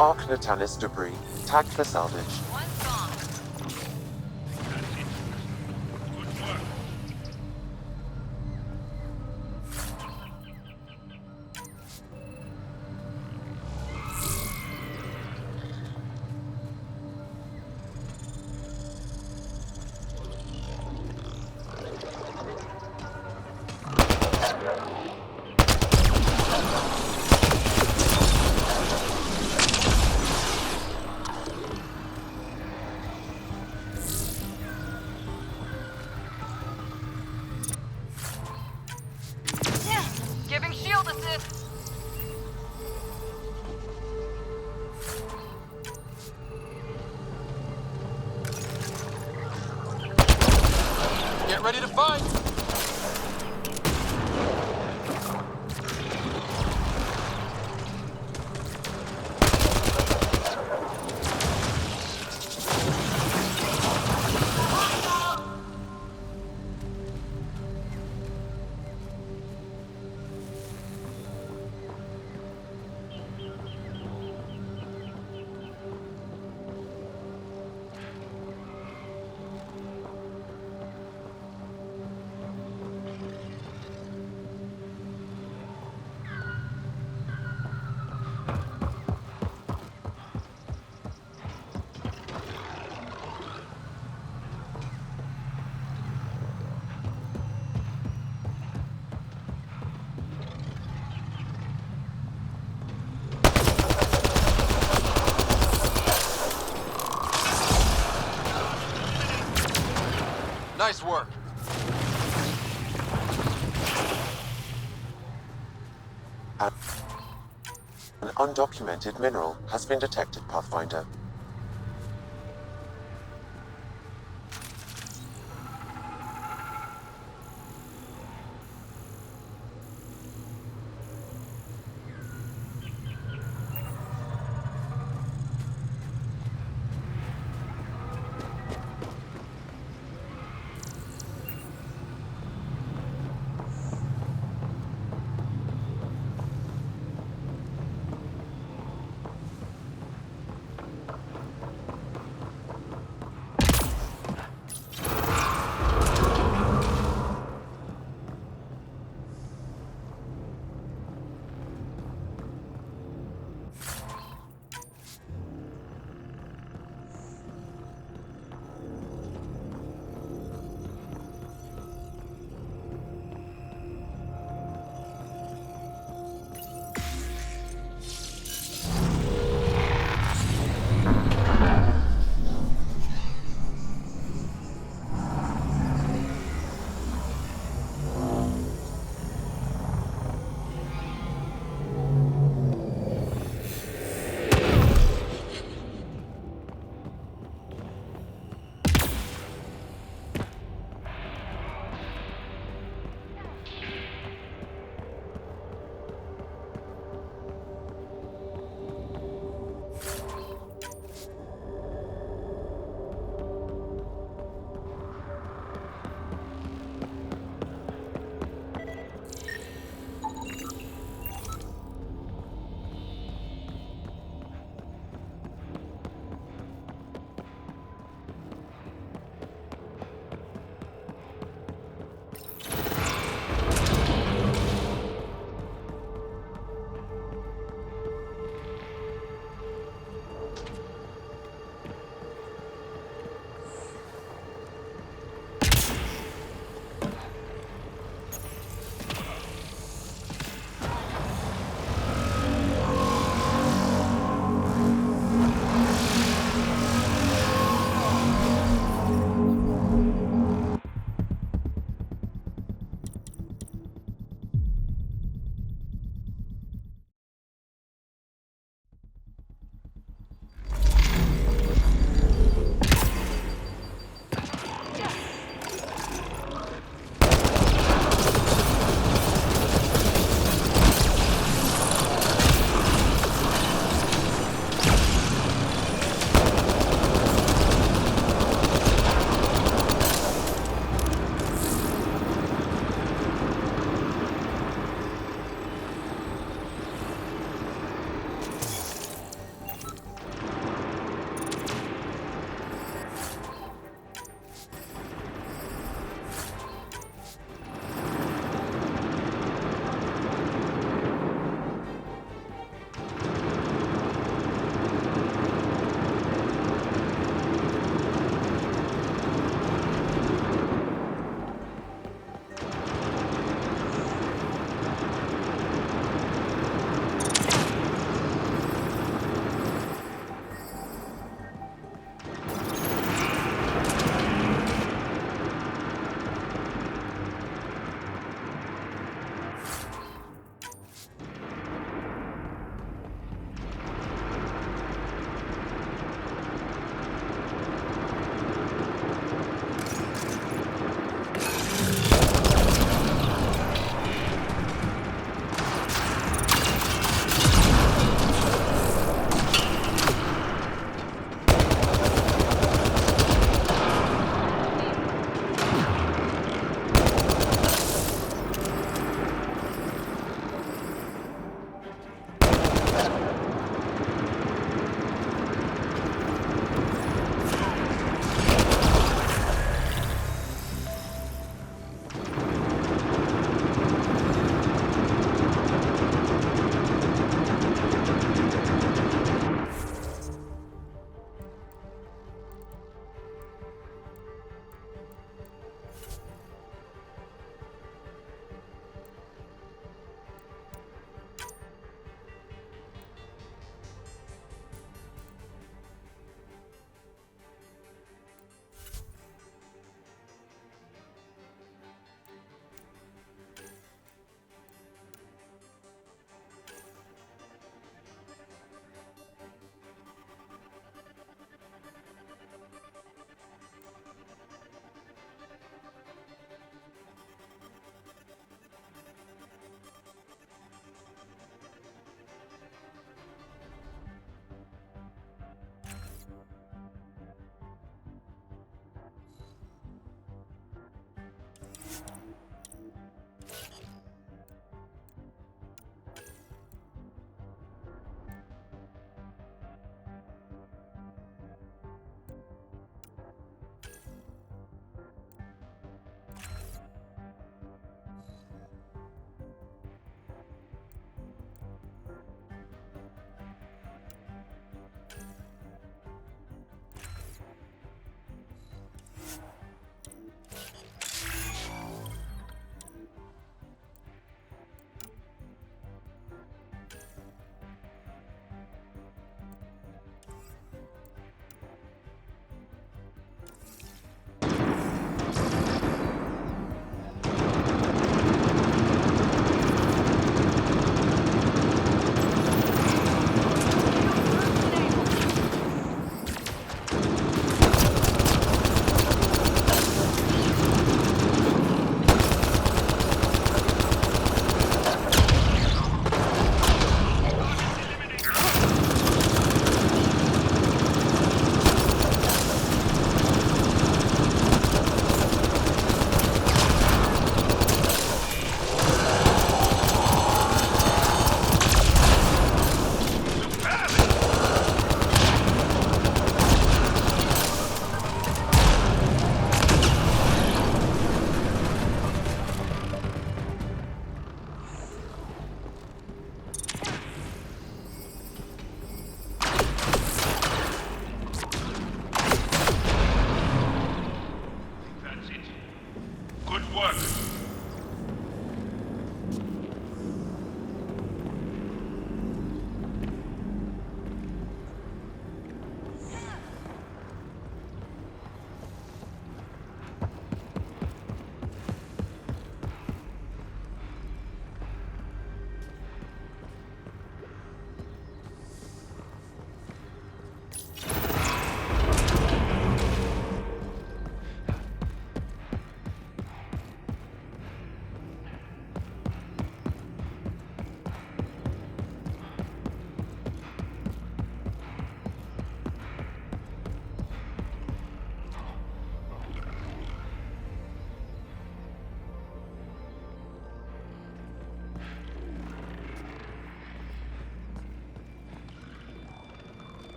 Arc Natalis debris, tagged for salvage. Giving shield assist. Get ready to fight! Nice work. An undocumented mineral has been detected, Pathfinder.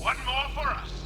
One more for us.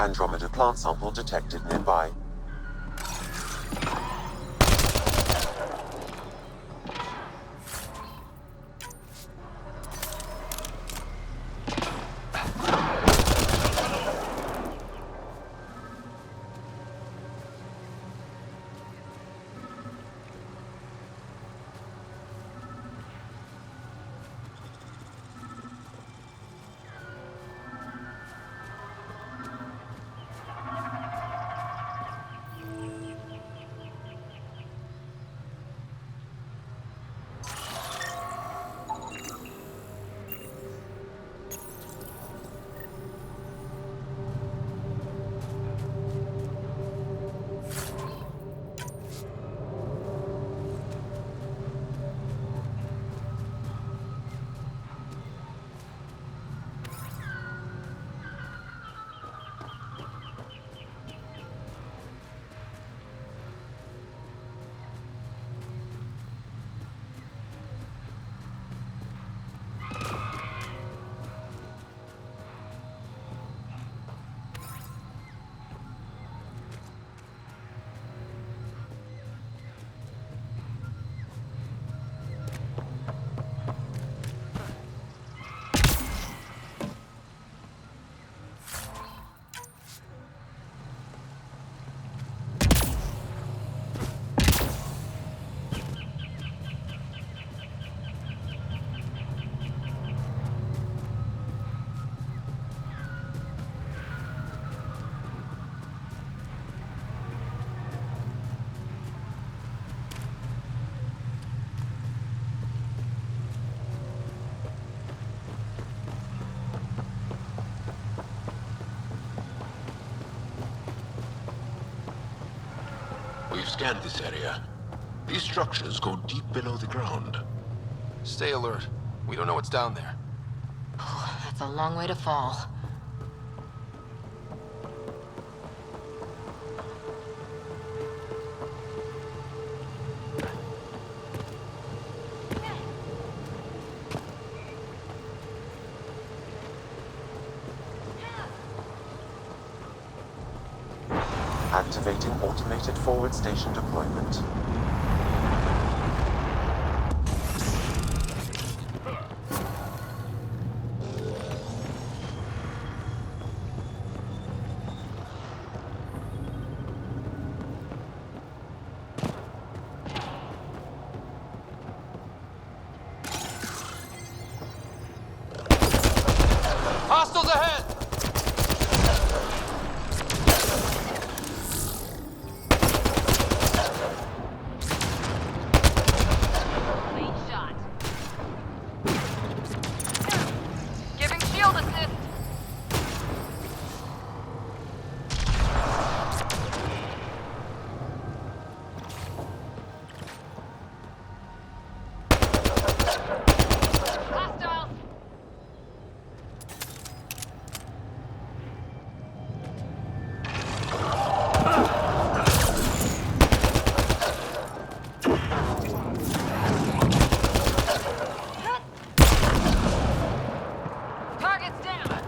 Andromeda plant sample detected nearby. scanned this area. These structures go deep below the ground. Stay alert. We don't know what's down there. That's a long way to fall. Activating automated forward station deployment. Hostiles ahead! Giving shield assist. Hostile. Target's down.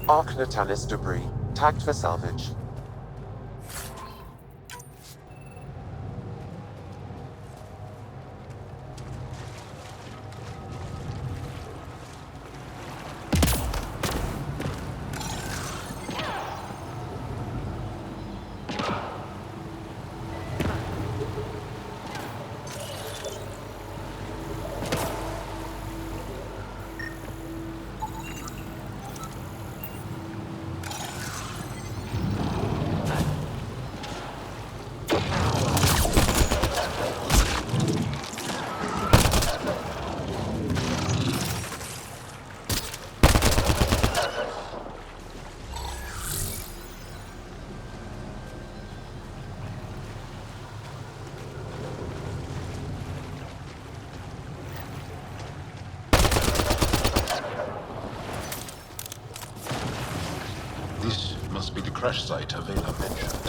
Arc Natalis debris, tagged for salvage. crash site Avela mentioned.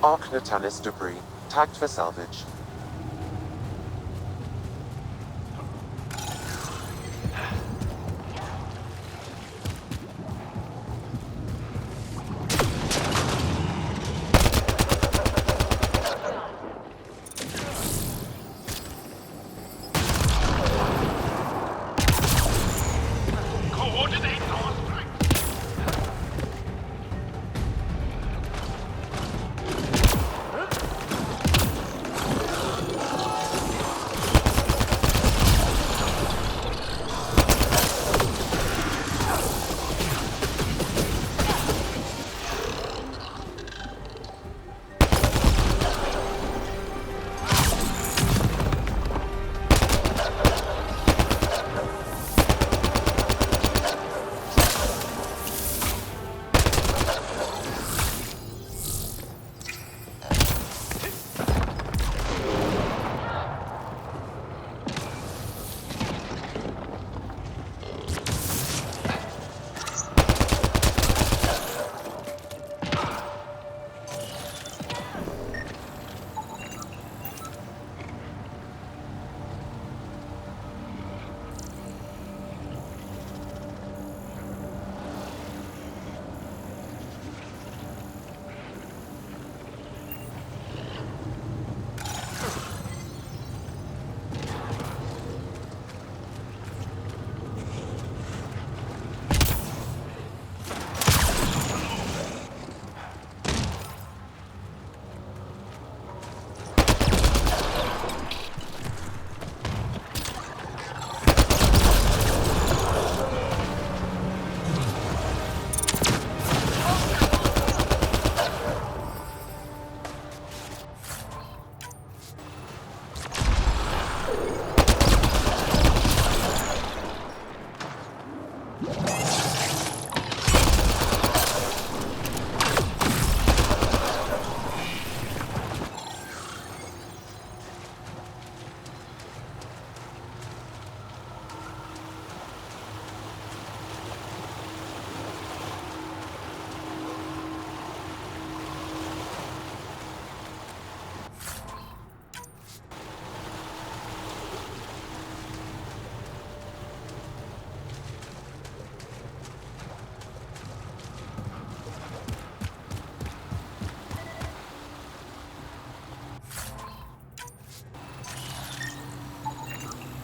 Arc Natalis debris, tagged for salvage.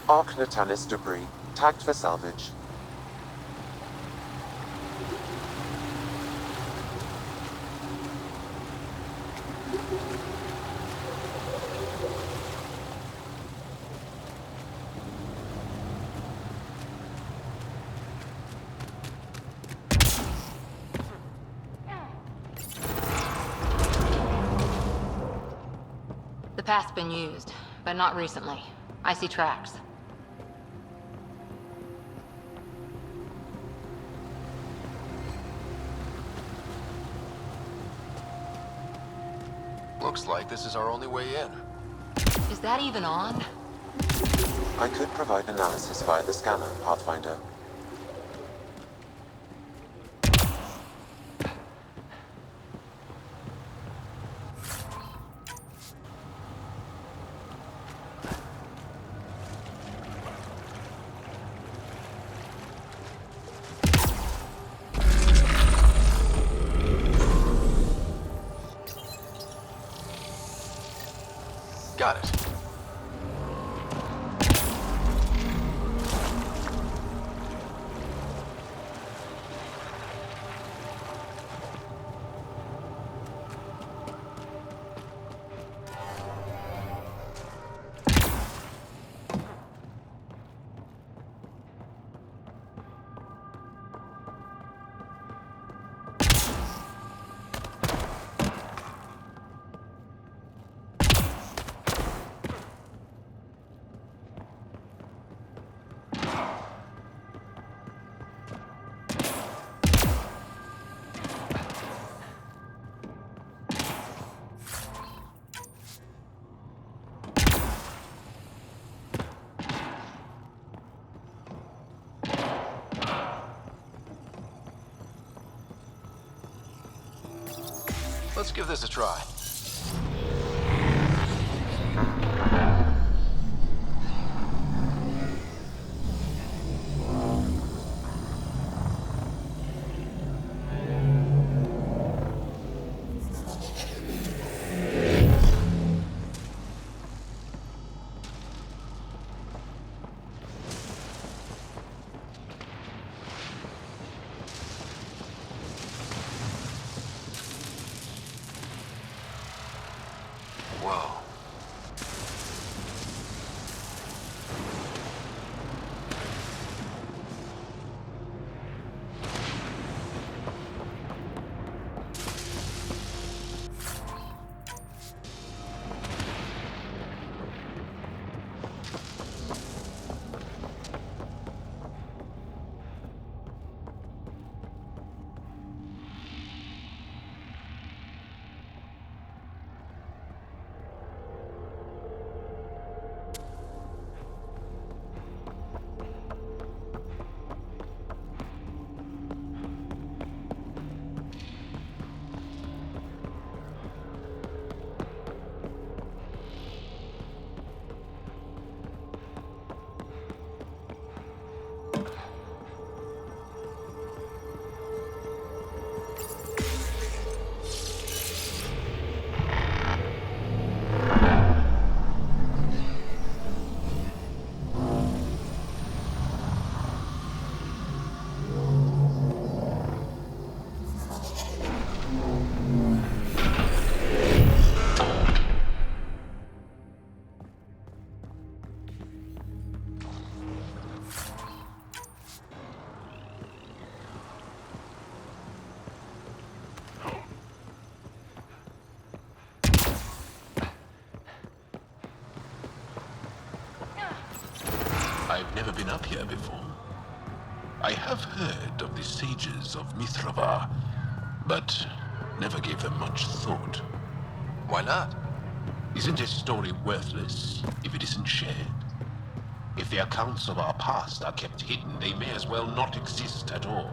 Arc Natalis debris, tagged for salvage. path's been used, but not recently. I see tracks. Looks like this is our only way in. Is that even on? I could provide analysis via the scanner, Pathfinder. Got it. Let's give this a try. Whoa. I've never been up here before. I have heard of the sages of Mithrava, but never gave them much thought. Why not? Isn't a story worthless if it isn't shared? If the accounts of our past are kept hidden, they may as well not exist at all.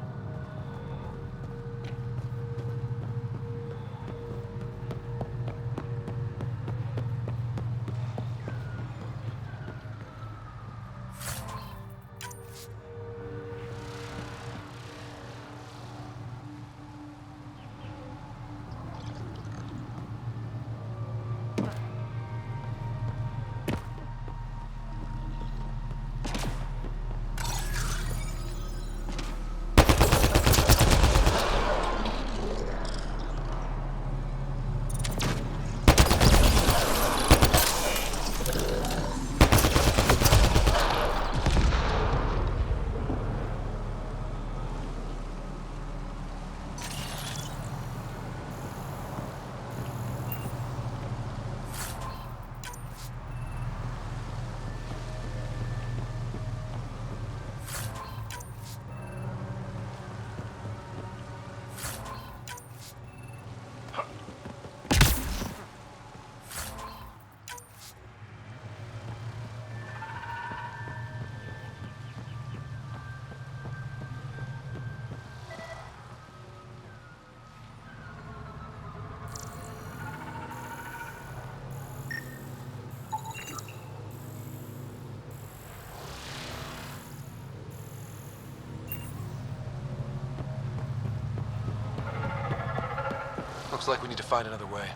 Looks like we need to find another way.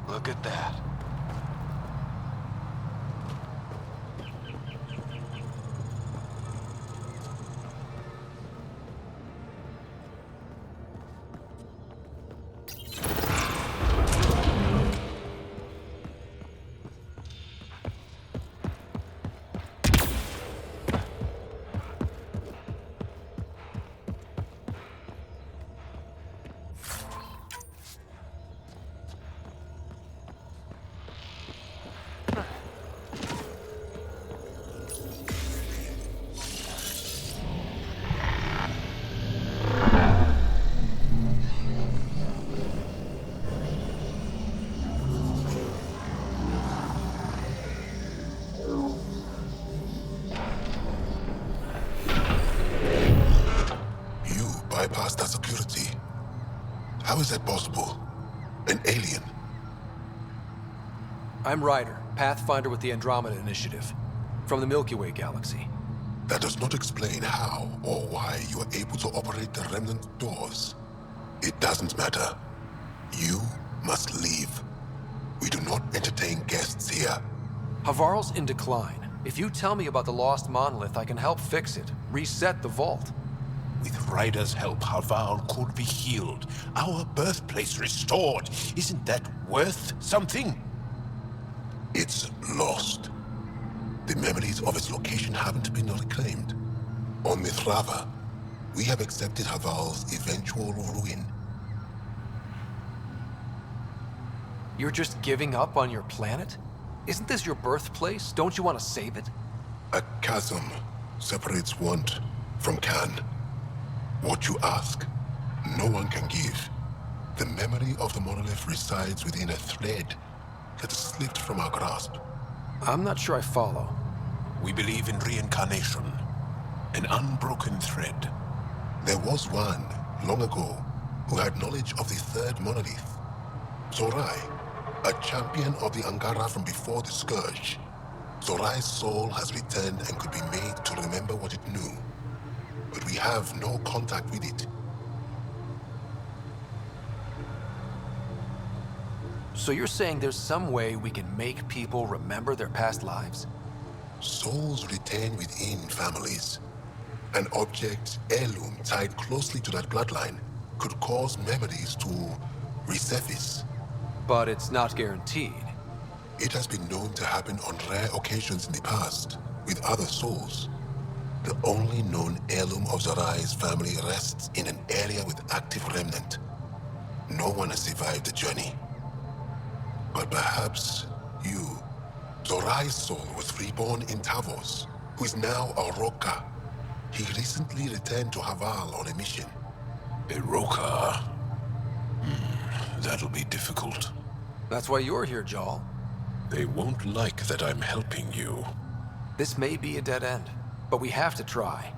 Look at that. Bypass that security. How is that possible? An alien? I'm Ryder, Pathfinder with the Andromeda Initiative, from the Milky Way galaxy. That does not explain how or why you are able to operate the remnant doors. It doesn't matter. You must leave. We do not entertain guests here. Havarl's in decline. If you tell me about the lost monolith, I can help fix it, reset the vault. With Ryder's help, Havarl could be healed. Our birthplace restored. Isn't that worth something? It's lost. The memories of its location haven't been reclaimed. On Mithrava, we have accepted Havarl's eventual ruin. You're just giving up on your planet? Isn't this your birthplace? Don't you want to save it? A chasm separates want from can. What you ask, no one can give. The memory of the monolith resides within a thread that slipped from our grasp. I'm not sure I follow. We believe in reincarnation, an unbroken thread. There was one, long ago, who had knowledge of the third monolith. Zorai, a champion of the Angara from before the Scourge. Zorai's soul has returned and could be made to remember what it knew. But we have no contact with it. So you're saying there's some way we can make people remember their past lives? Souls retain within families. An object, heirloom, tied closely to that bloodline could cause memories to resurface. But it's not guaranteed. It has been known to happen on rare occasions in the past, with other souls. The only known heirloom of Zorai's family rests in an area with active remnant. No one has survived the journey. But perhaps you. Zorai's soul was reborn in Tavos, who is now a Roka. He recently returned to Haval on a mission. A Roka? That'll be difficult. That's why you're here, Jal. They won't like that I'm helping you. This may be a dead end, but we have to try.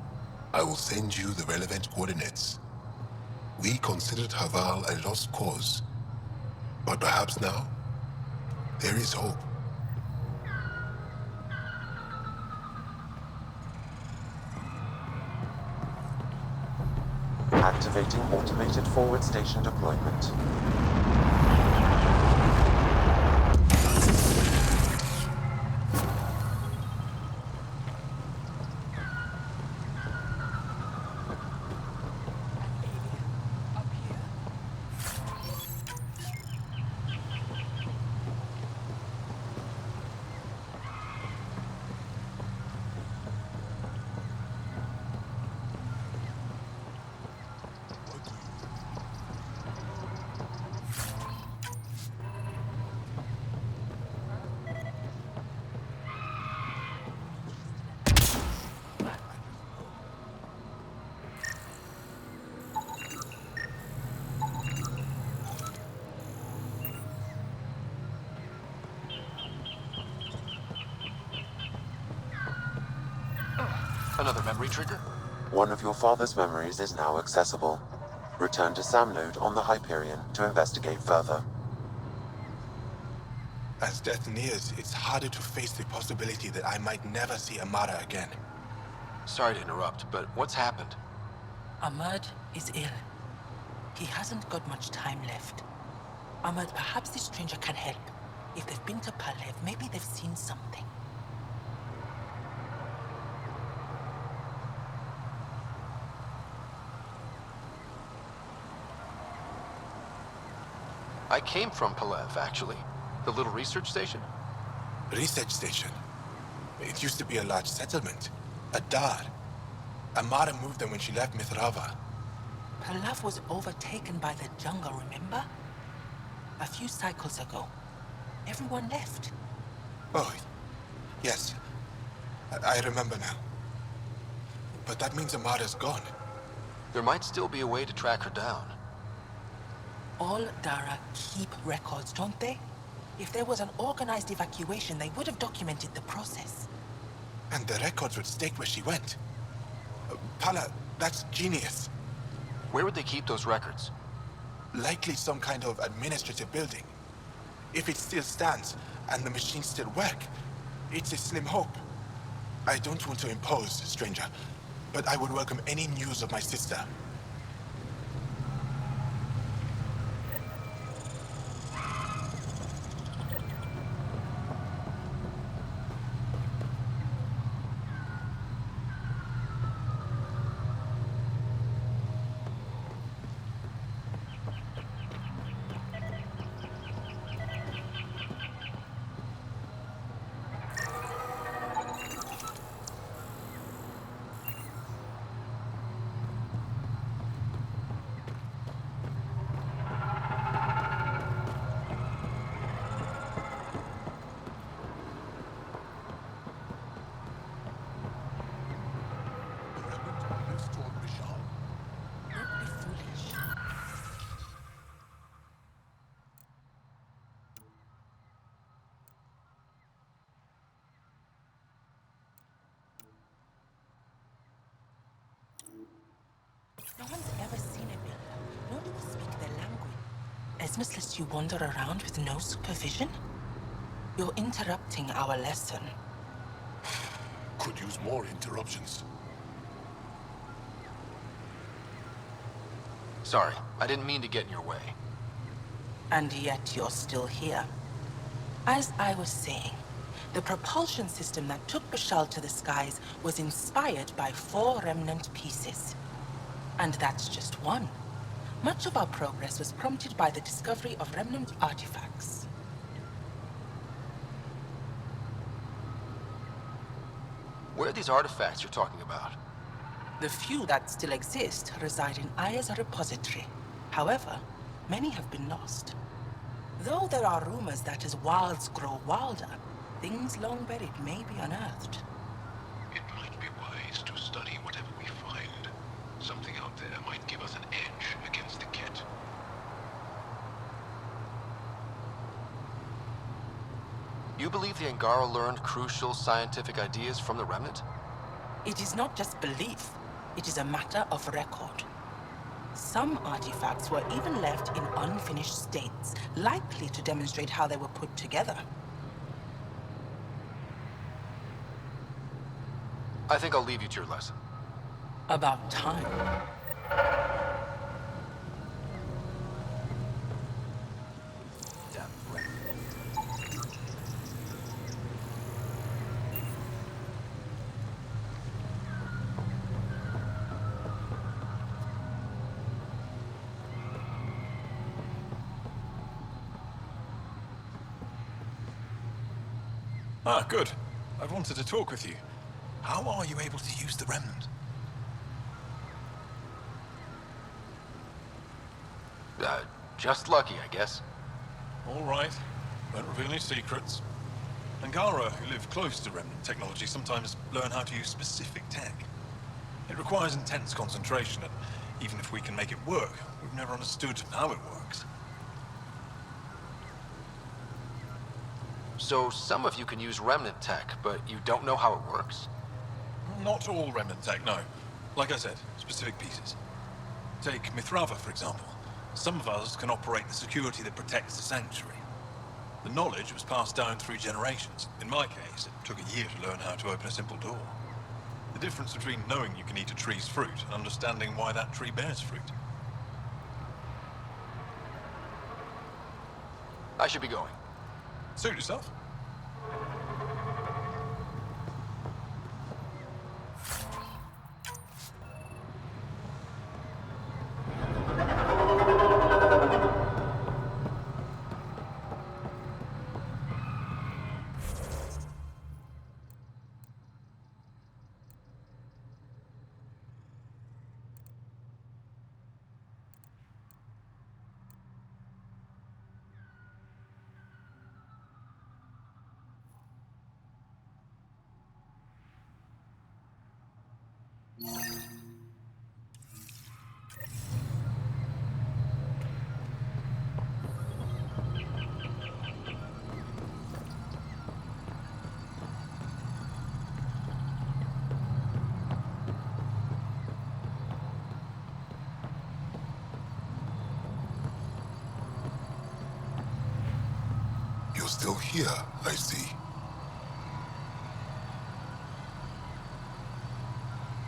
I will send you the relevant coordinates. We considered Haval a lost cause. But perhaps now, there is hope. Activating automated forward station deployment. Another memory trigger? One of your father's memories is now accessible. Return to SAM node on the Hyperion to investigate further. As death nears, it's harder to face the possibility that I might never see Amara again. Sorry to interrupt, but what's happened? Ahmad is ill. He hasn't got much time left. Ahmad, perhaps this stranger can help. If they've been to Palev, maybe they've seen something. I came from Palev, actually. The little research station? Research station? It used to be a large settlement. A dar. Amara moved them when she left Mithrava. Palev was overtaken by the jungle, remember? A few cycles ago. Everyone left. Oh, yes. I remember now. But that means Amara's gone. There might still be a way to track her down. All Dara keep records, don't they? If there was an organized evacuation, they would have documented the process. And the records would state where she went. Pala, that's genius. Where would they keep those records? Likely some kind of administrative building. If it still stands, and the machines still work, it's a slim hope. I don't want to impose, stranger, but I would welcome any news of my sister. No one's ever seen a builder, nor do they speak their language. Esmus lets you wander around with no supervision? You're interrupting our lesson. Could use more interruptions. Sorry, I didn't mean to get in your way. And yet you're still here. As I was saying, the propulsion system that took Bashal to the skies was inspired by 4 remnant pieces. And that's just one. Much of our progress was prompted by the discovery of remnant artifacts. Where are these artifacts you're talking about? The few that still exist reside in Aya's repository. However, many have been lost. Though there are rumors that as wilds grow wilder, things long buried may be unearthed. It might be wise to study whatever we find. Something out there might give us an edge against the Ket. You believe the Angara learned crucial scientific ideas from the Remnant? It is not just belief, it is a matter of record. Some artifacts were even left in unfinished states, likely to demonstrate how they were put together. I think I'll leave you to your lesson. About time. Ah, good. I wanted to talk with you. How are you able to use the Remnant? Just lucky, I guess. All right. Don't reveal any secrets. Angara, who live close to Remnant technology, sometimes learn how to use specific tech. It requires intense concentration, and even if we can make it work, we've never understood how it works. So some of you can use Remnant tech, but you don't know how it works? Not all Remnant tech, no. Like I said, specific pieces. Take Mithrava, for example. Some of us can operate the security that protects the sanctuary. The knowledge was passed down through generations. In my case, it took a year to learn how to open a simple door. The difference between knowing you can eat a tree's fruit and understanding why that tree bears fruit. I should be going. Suit yourself. You're still here, I see.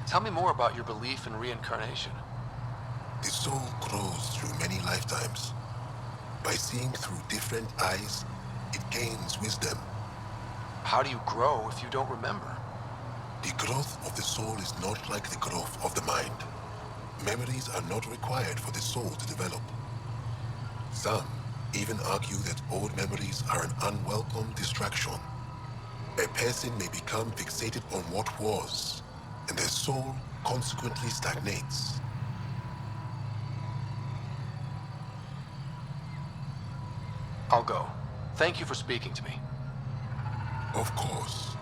Tell me more about your belief in reincarnation. The soul grows through many lifetimes. By seeing through different eyes, it gains wisdom. How do you grow if you don't remember? The growth of the soul is not like the growth of the mind. Memories are not required for the soul to develop. Some even argue that old memories are an unwelcome distraction. A person may become fixated on what was, and their soul consequently stagnates. I'll go. Thank you for speaking to me. Of course.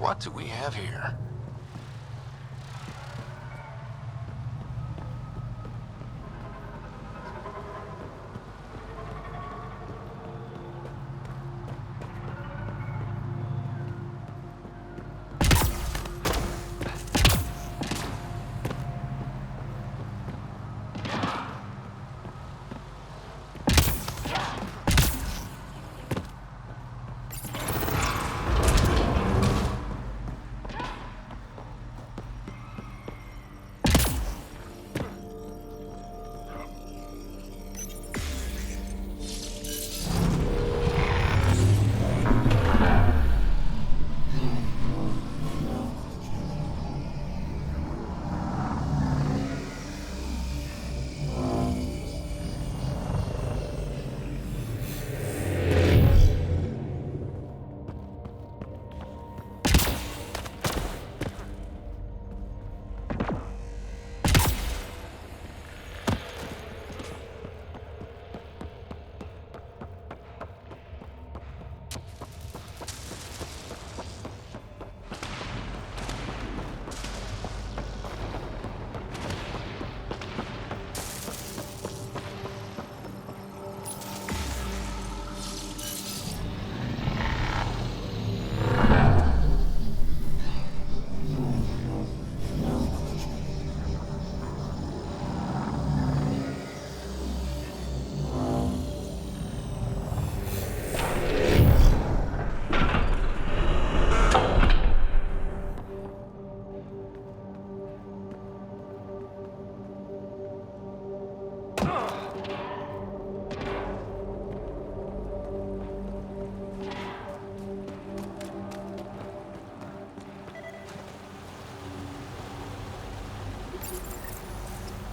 What do we have here?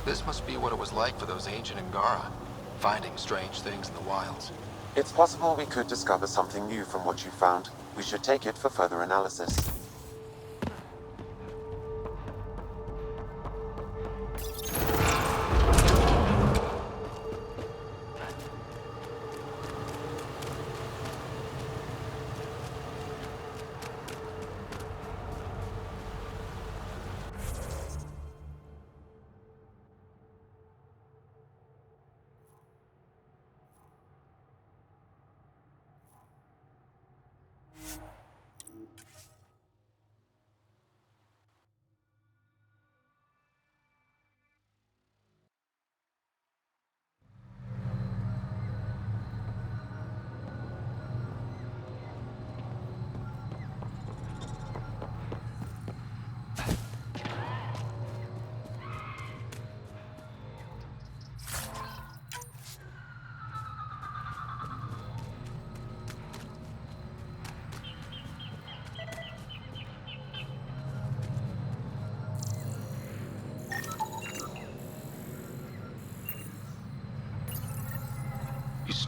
This must be what it was like for those ancient Angara, finding strange things in the wilds. It's possible we could discover something new from what you found. We should take it for further analysis.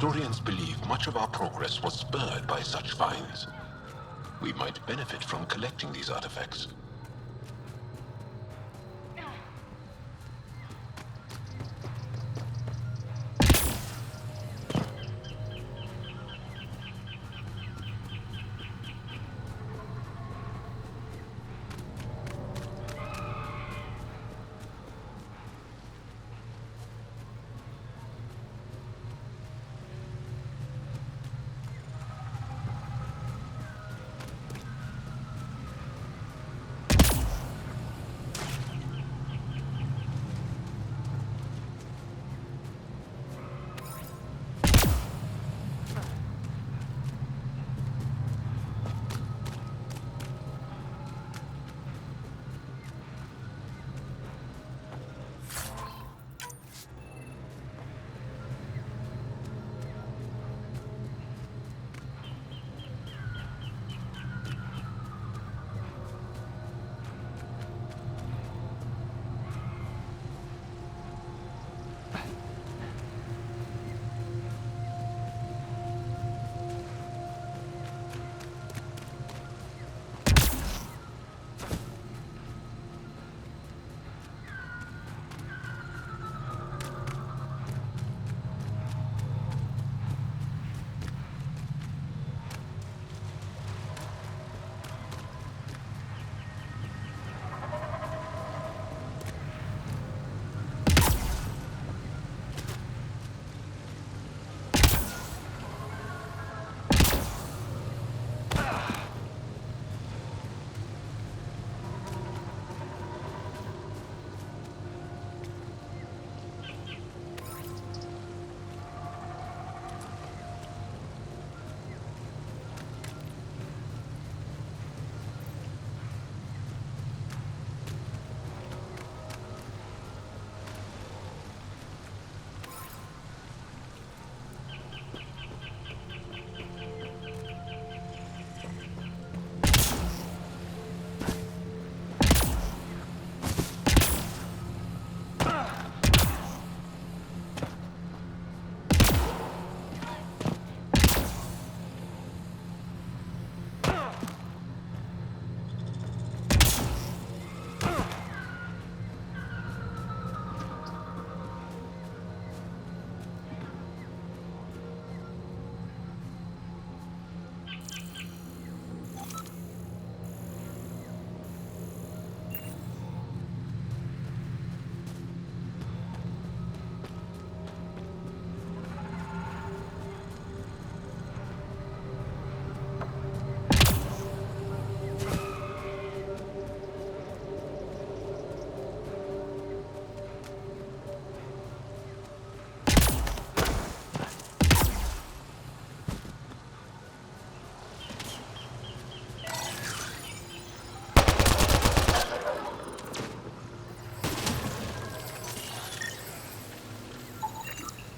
Historians believe much of our progress was spurred by such finds. We might benefit from collecting these artifacts.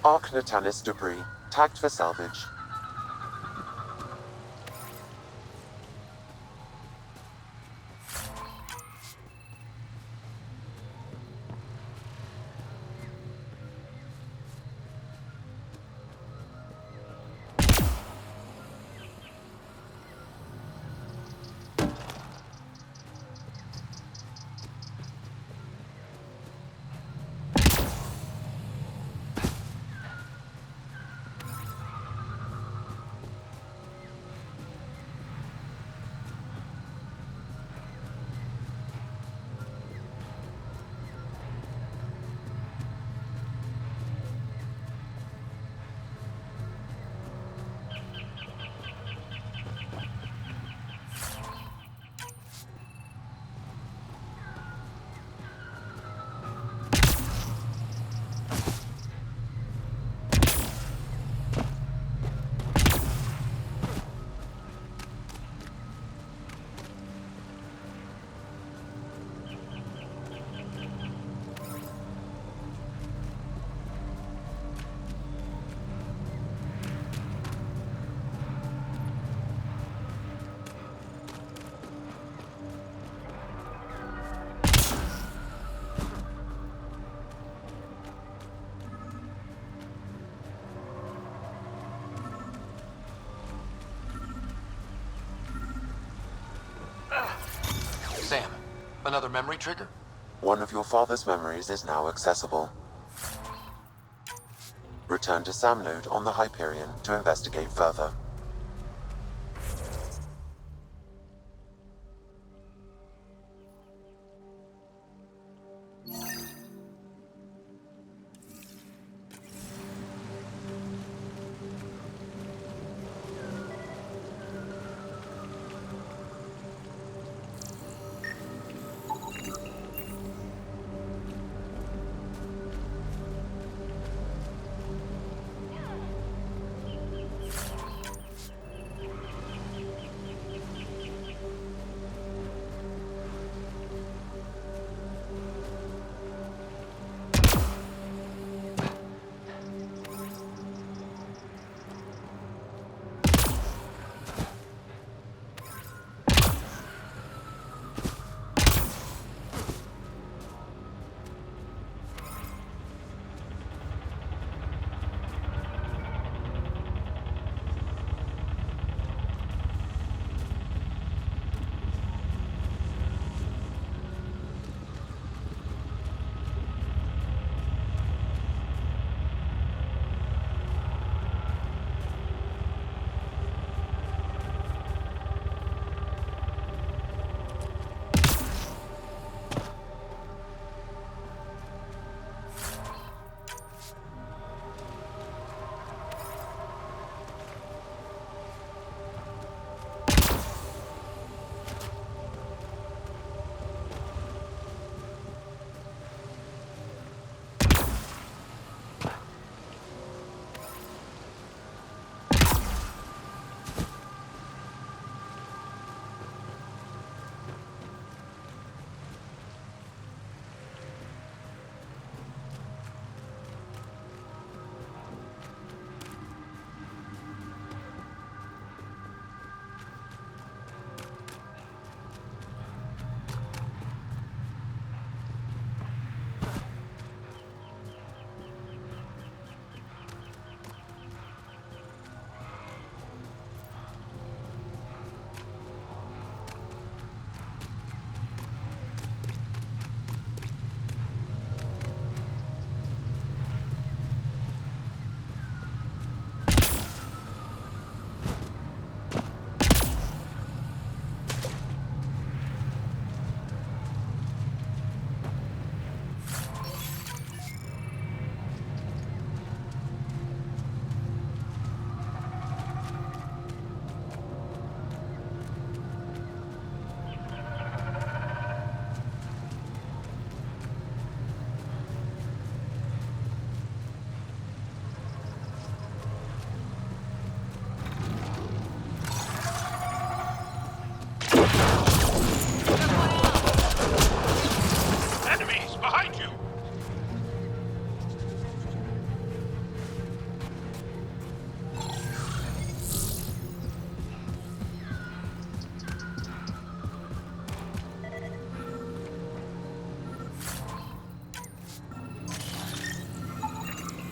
Arc Natalis debris, tagged for salvage. Sam, another memory trigger? One of your father's memories is now accessible. Return to Sam node on the Hyperion to investigate further.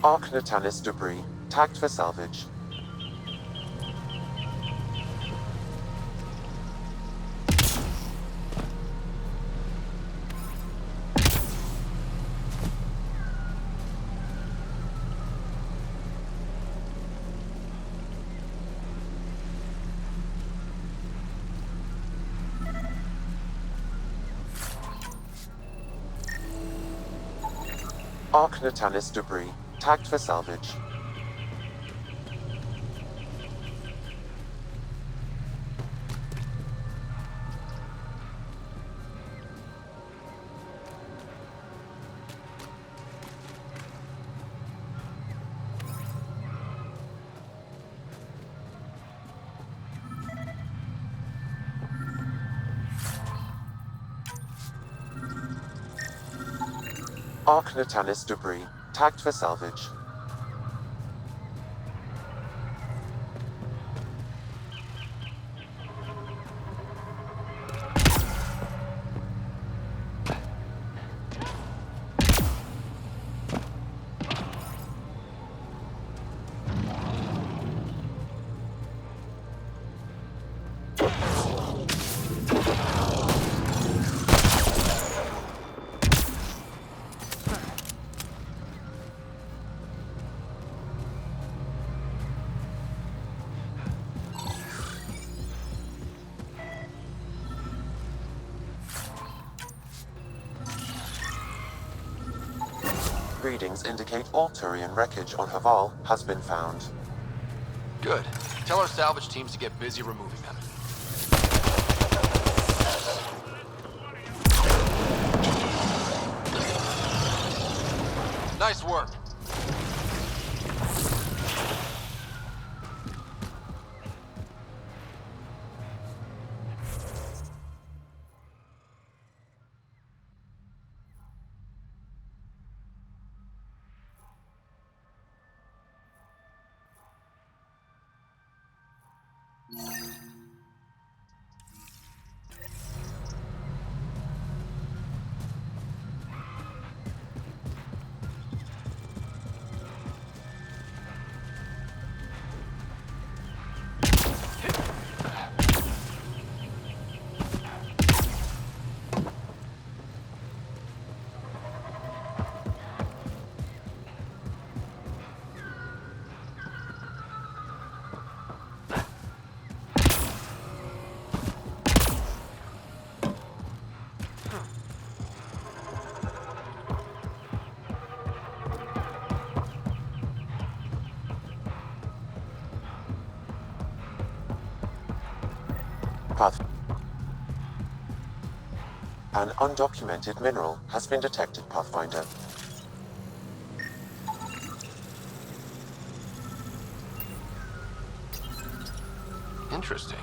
Arc Natalis debris, tagged for salvage. Arc Natalis debris, tagged for salvage. Arc Natalis debris, tagged for salvage. Readings indicate all Turian wreckage on Haval has been found. Good. Tell our salvage teams to get busy removing them. Nice work. An undocumented mineral has been detected, Pathfinder. Interesting.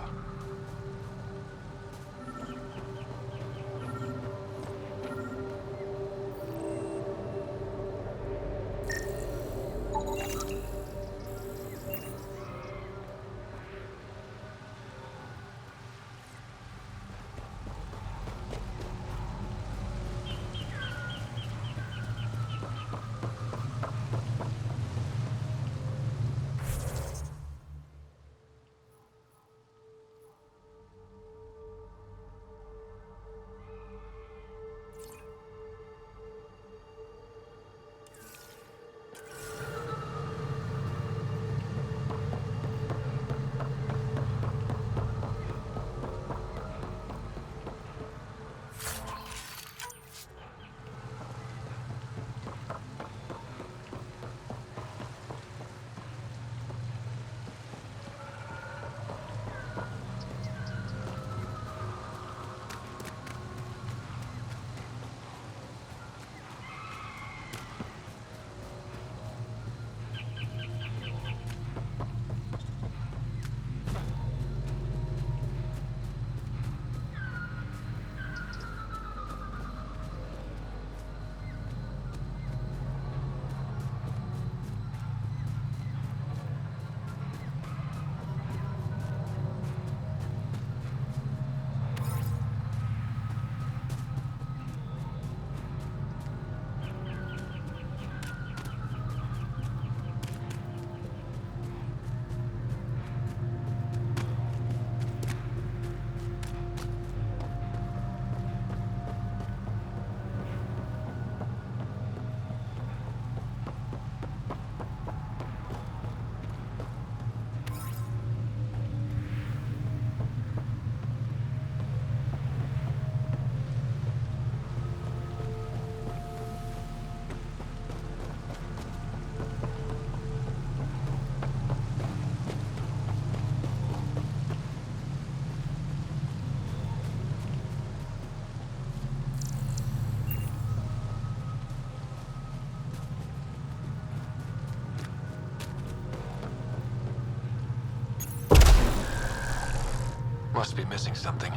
Must be missing something.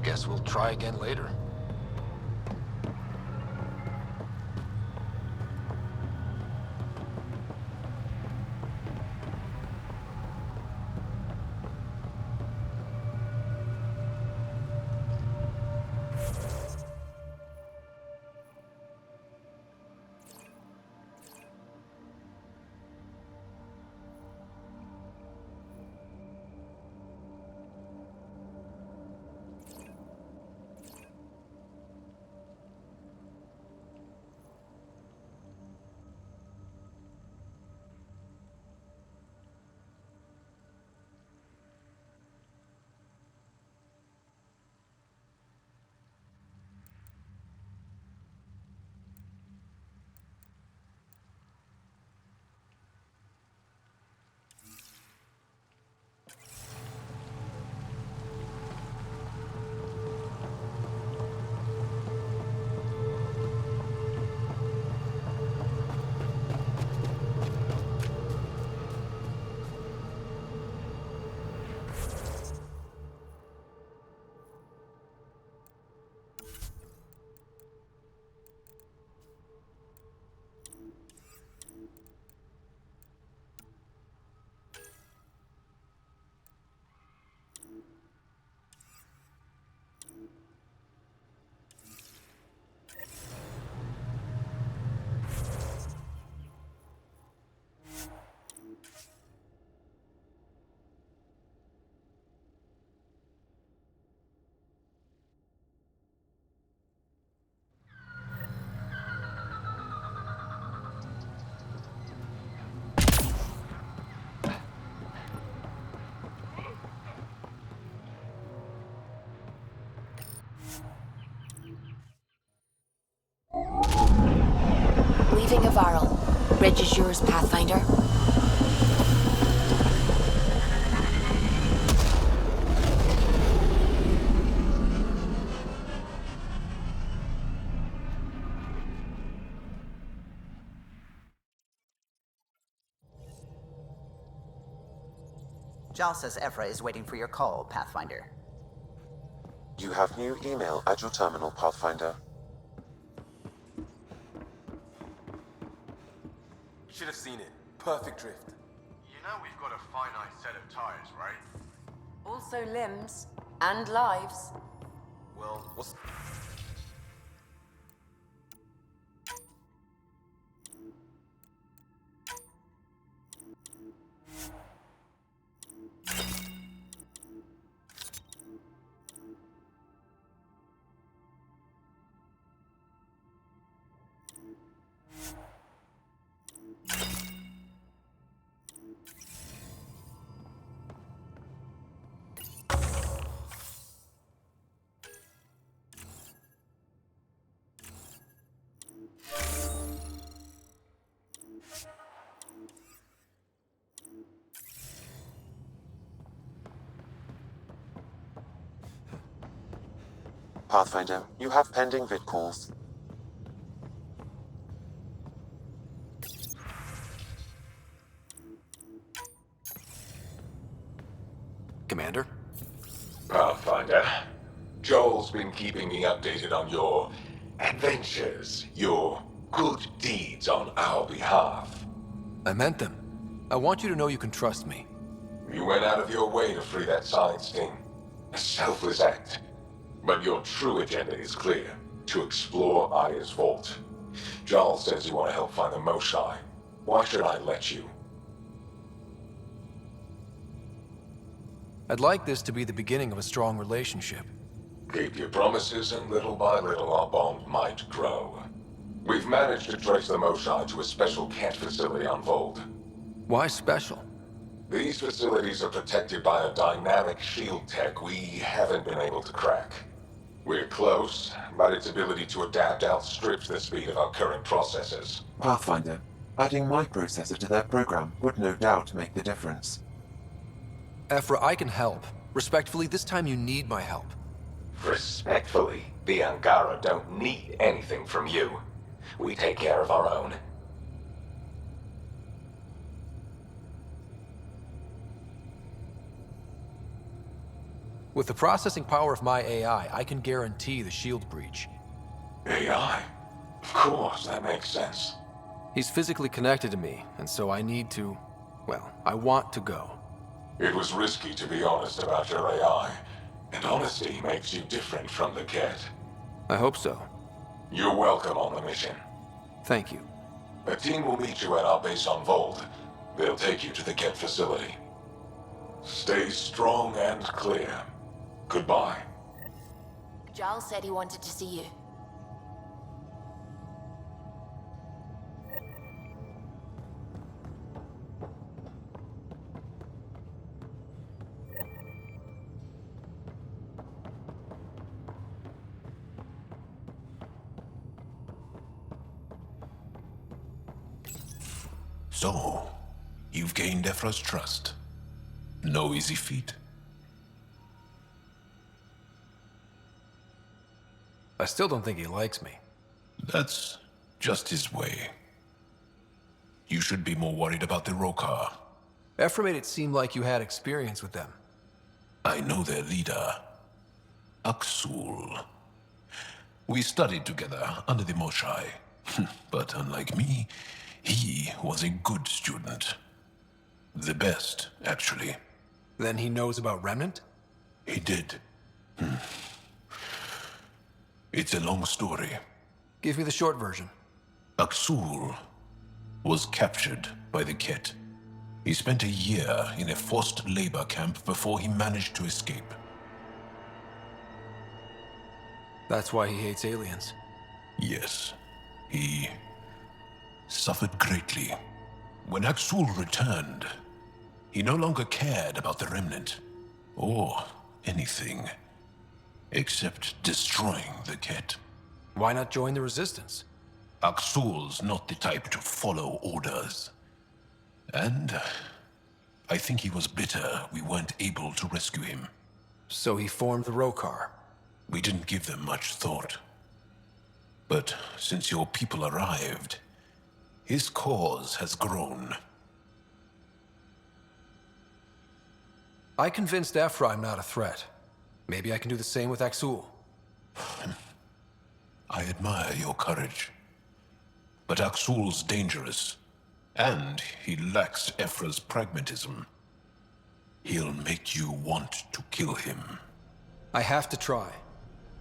Guess we'll try again later. Leaving a Varl. Bridge is yours, Pathfinder. Jal says Ephra is waiting for your call, Pathfinder. You have new email at your terminal, Pathfinder. Should have seen it. Perfect drift. You know we've got a finite set of tires, right? Also limbs and lives. Well, what's... Pathfinder, you have pending vid calls. Commander? Pathfinder, Joel's been keeping me updated on your adventures, your good deeds on our behalf. I meant them. I want you to know you can trust me. You went out of your way to free that science team. A selfless act. But your true agenda is clear. To explore Aya's vault. Joel says you want to help find the Mosai. Why should I let you? I'd like this to be the beginning of a strong relationship. Keep your promises, and little by little our bond might grow. We've managed to trace the Mosai to a special cat facility on Vold. Why special? These facilities are protected by a dynamic shield tech we haven't been able to crack. We're close, but its ability to adapt outstrips the speed of our current processors. Pathfinder, adding my processor to their program would no doubt make the difference. Ephra, I can help. Respectfully, this time you need my help. Respectfully, the Angara don't need anything from you. We take care of our own. With the processing power of my AI, I can guarantee the shield breach. AI? Of course, that makes sense. He's physically connected to me, and so I need to... well, I want to go. It was risky to be honest about your AI, and honesty makes you different from the Ket. I hope so. You're welcome on the mission. Thank you. A team will meet you at our base on Vold. They'll take you to the Ket facility. Stay strong and clear. Goodbye. Giles said he wanted to see you. So, you've gained Ephra's trust. No easy feat. I still don't think he likes me. That's just his way. You should be more worried about the Rokar. Ephra made it seem like you had experience with them. I know their leader, Aksul. We studied together under the Moshai. But unlike me, he was a good student. The best, actually. Then he knows about Remnant? He did. It's a long story. Give me the short version. Aksul was captured by the Ket. He spent a year in a forced labor camp before he managed to escape. That's why he hates aliens. Yes. He suffered greatly. When Aksul returned, he no longer cared about the Remnant, or anything, except destroying the Ket. Why not join the Resistance? Aksul's not the type to follow orders. And I think he was bitter we weren't able to rescue him. So he formed the Rokar. We didn't give them much thought. But since your people arrived, his cause has grown. I convinced Ephra I'm not a threat. Maybe I can do the same with Aksul. I admire your courage. But Aksul's dangerous, and he lacks Ephra's pragmatism. He'll make you want to kill him. I have to try.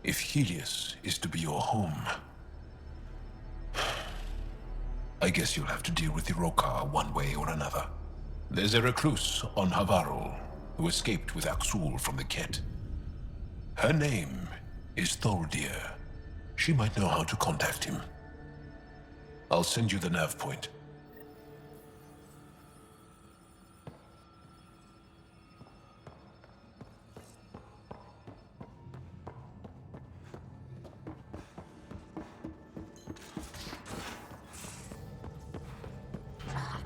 If Helios is to be your home, I guess you'll have to deal with the Rokar one way or another. There's a recluse on Havarul who escaped with Aksul from the Ket. Her name is Tholdir. She might know how to contact him. I'll send you the nav point.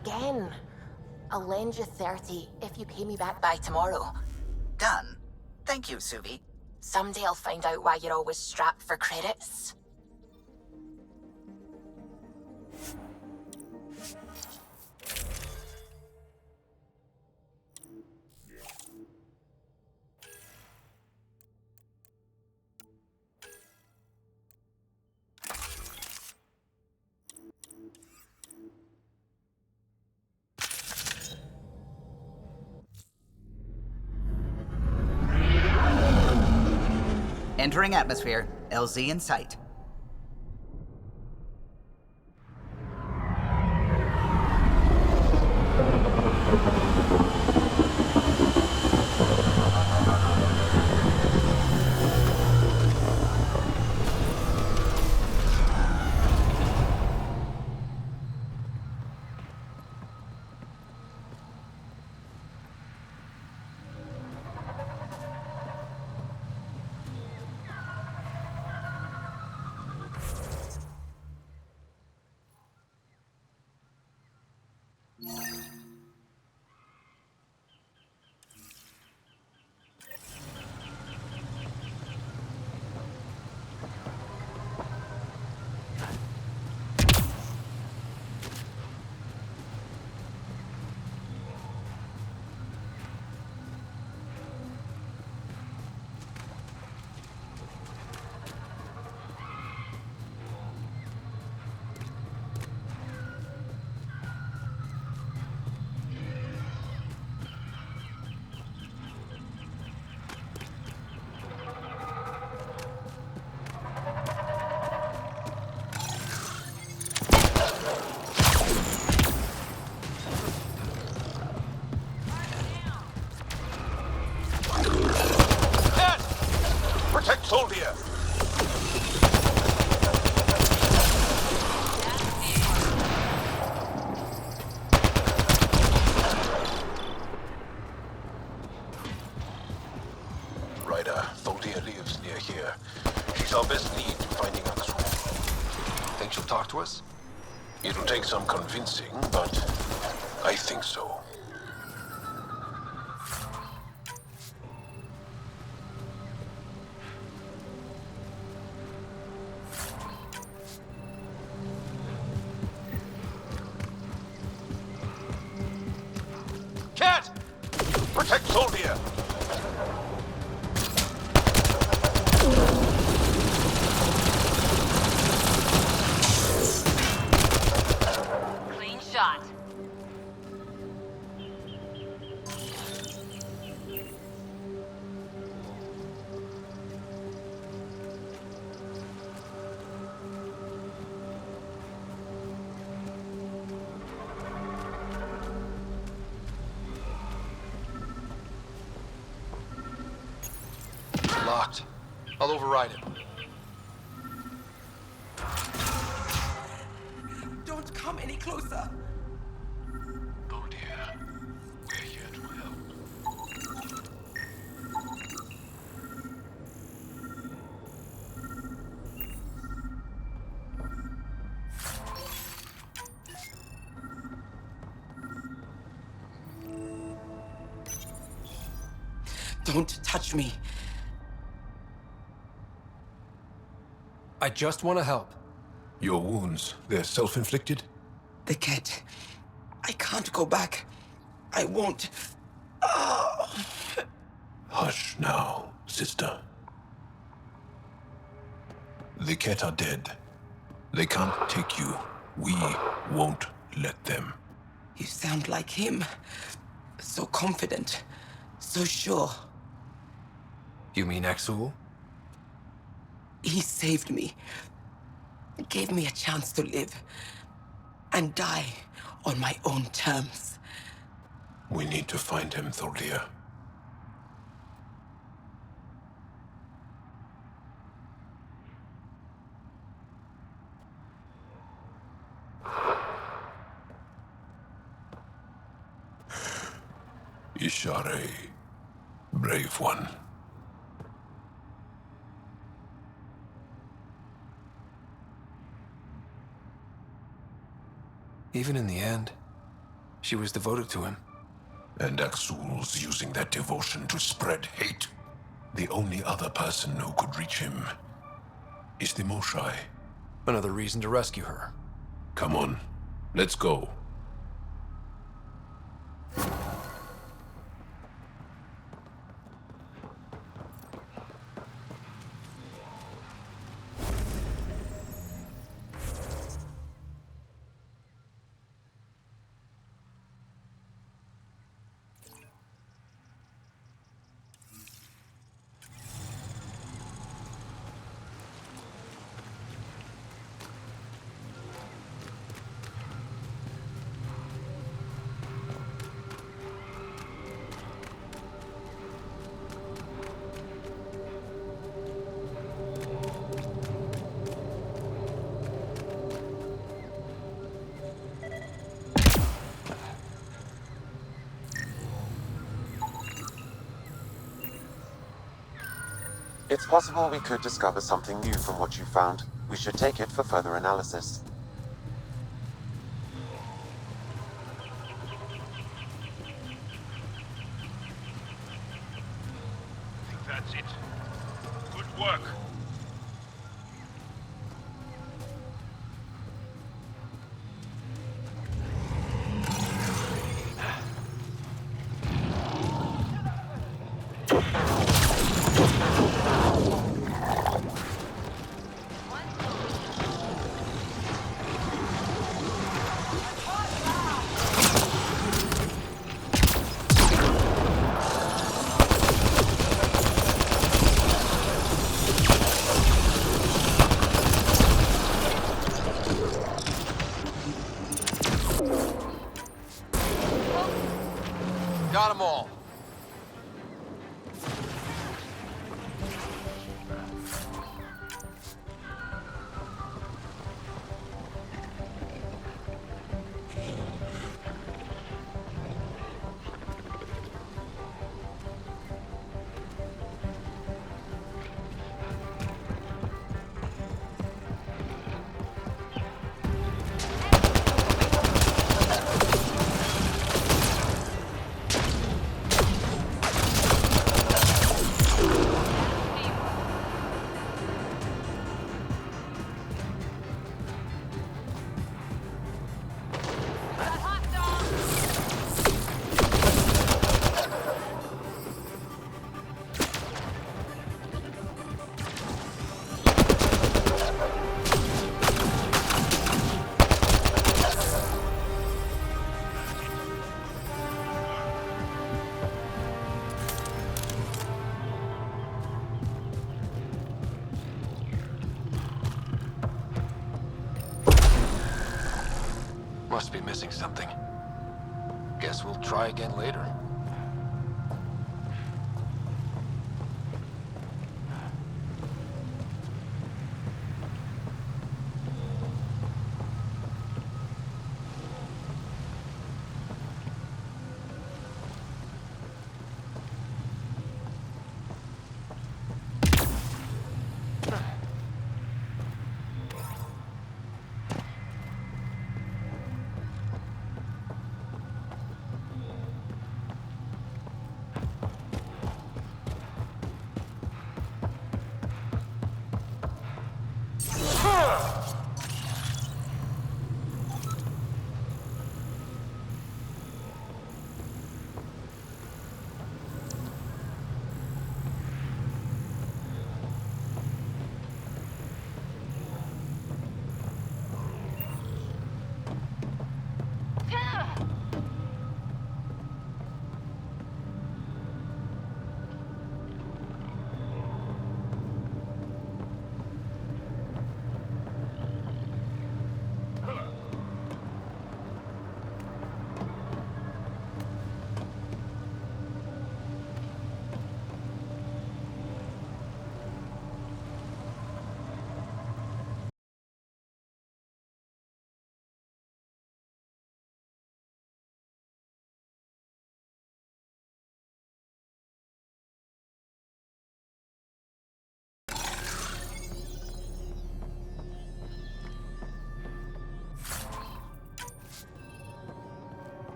Again. I'll lend you 30 if you pay me back by tomorrow. Done. Thank you, Suvi. Someday I'll find out why you're always strapped for credits. Entering atmosphere. LZ in sight. soldier! Ryder, Soldier lives near here. She's our best lead to finding Aksu. Think she'll talk to us? It'll take some convincing, but I think so. Cat! Protect Soldier! Clean shot. Locked. I'll override it. Don't come any closer. Oh dear. We're here to help. Don't touch me. I just want to help. Your wounds, they're self-inflicted? The cat. I can't go back. I won't. Hush now, sister. The Ket are dead. They can't take you. We won't let them. You sound like him. So confident. So sure. You mean Exul? He saved me. Gave me a chance to live. And die on my own terms. We need to find him, Thordia. Ishare, brave one. Even in the end, she was devoted to him. And Aksul's using that devotion to spread hate. The only other person who could reach him is the Moshai. Another reason to rescue her. Come on, let's go. It's possible we could discover something new from what you found. We should take it for further analysis. I think that's it. Good work. Got them all. be missing something. Guess we'll try again later.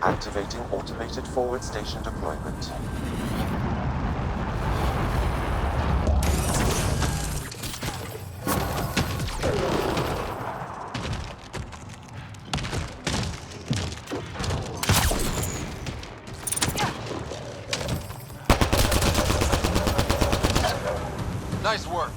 Activating automated forward station deployment. Nice work.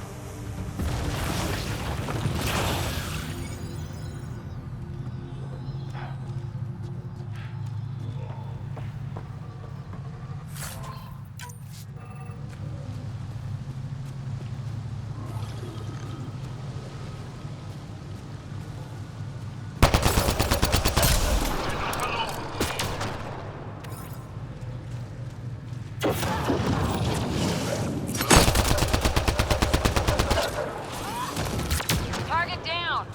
Target down!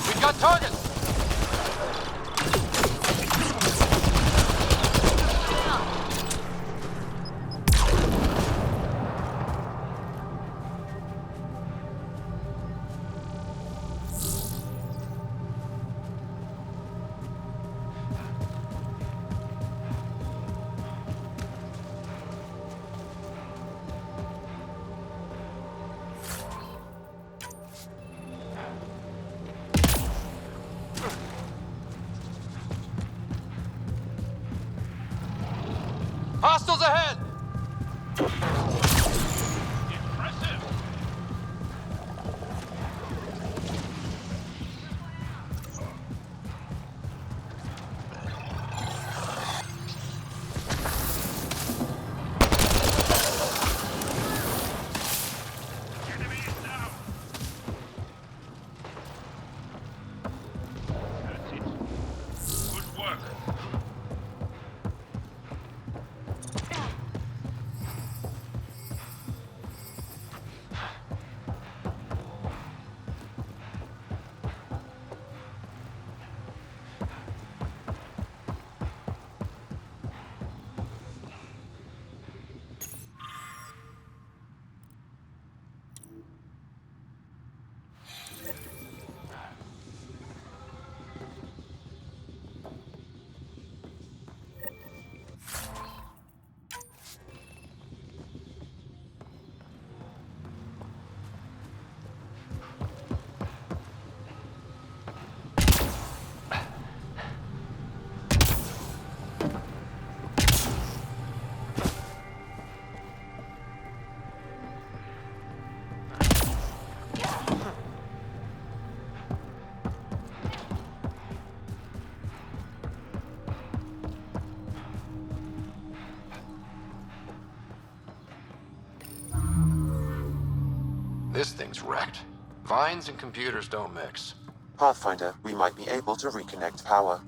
We've got targets! Hostiles ahead! this thing's wrecked. Vines and computers don't mix. Pathfinder, we might be able to reconnect power.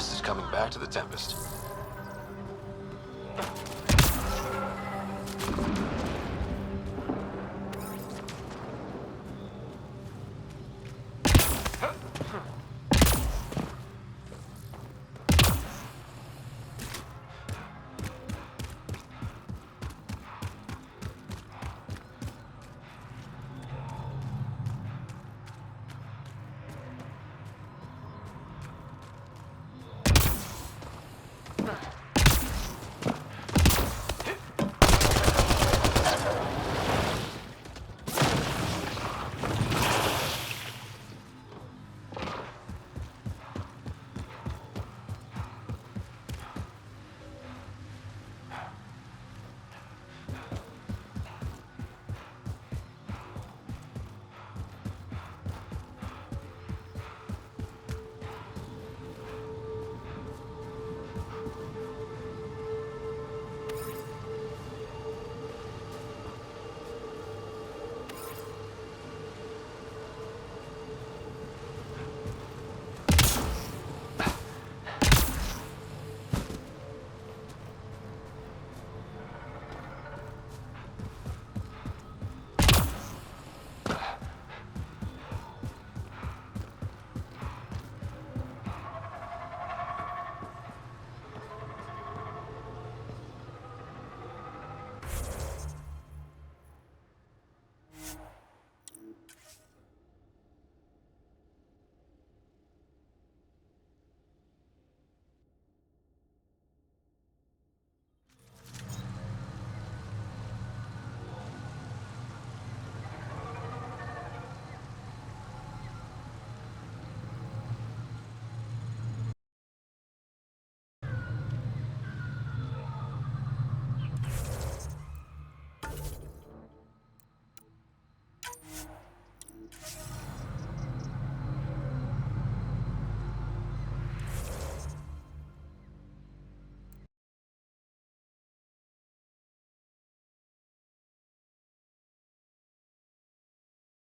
This is coming back to the Tempest.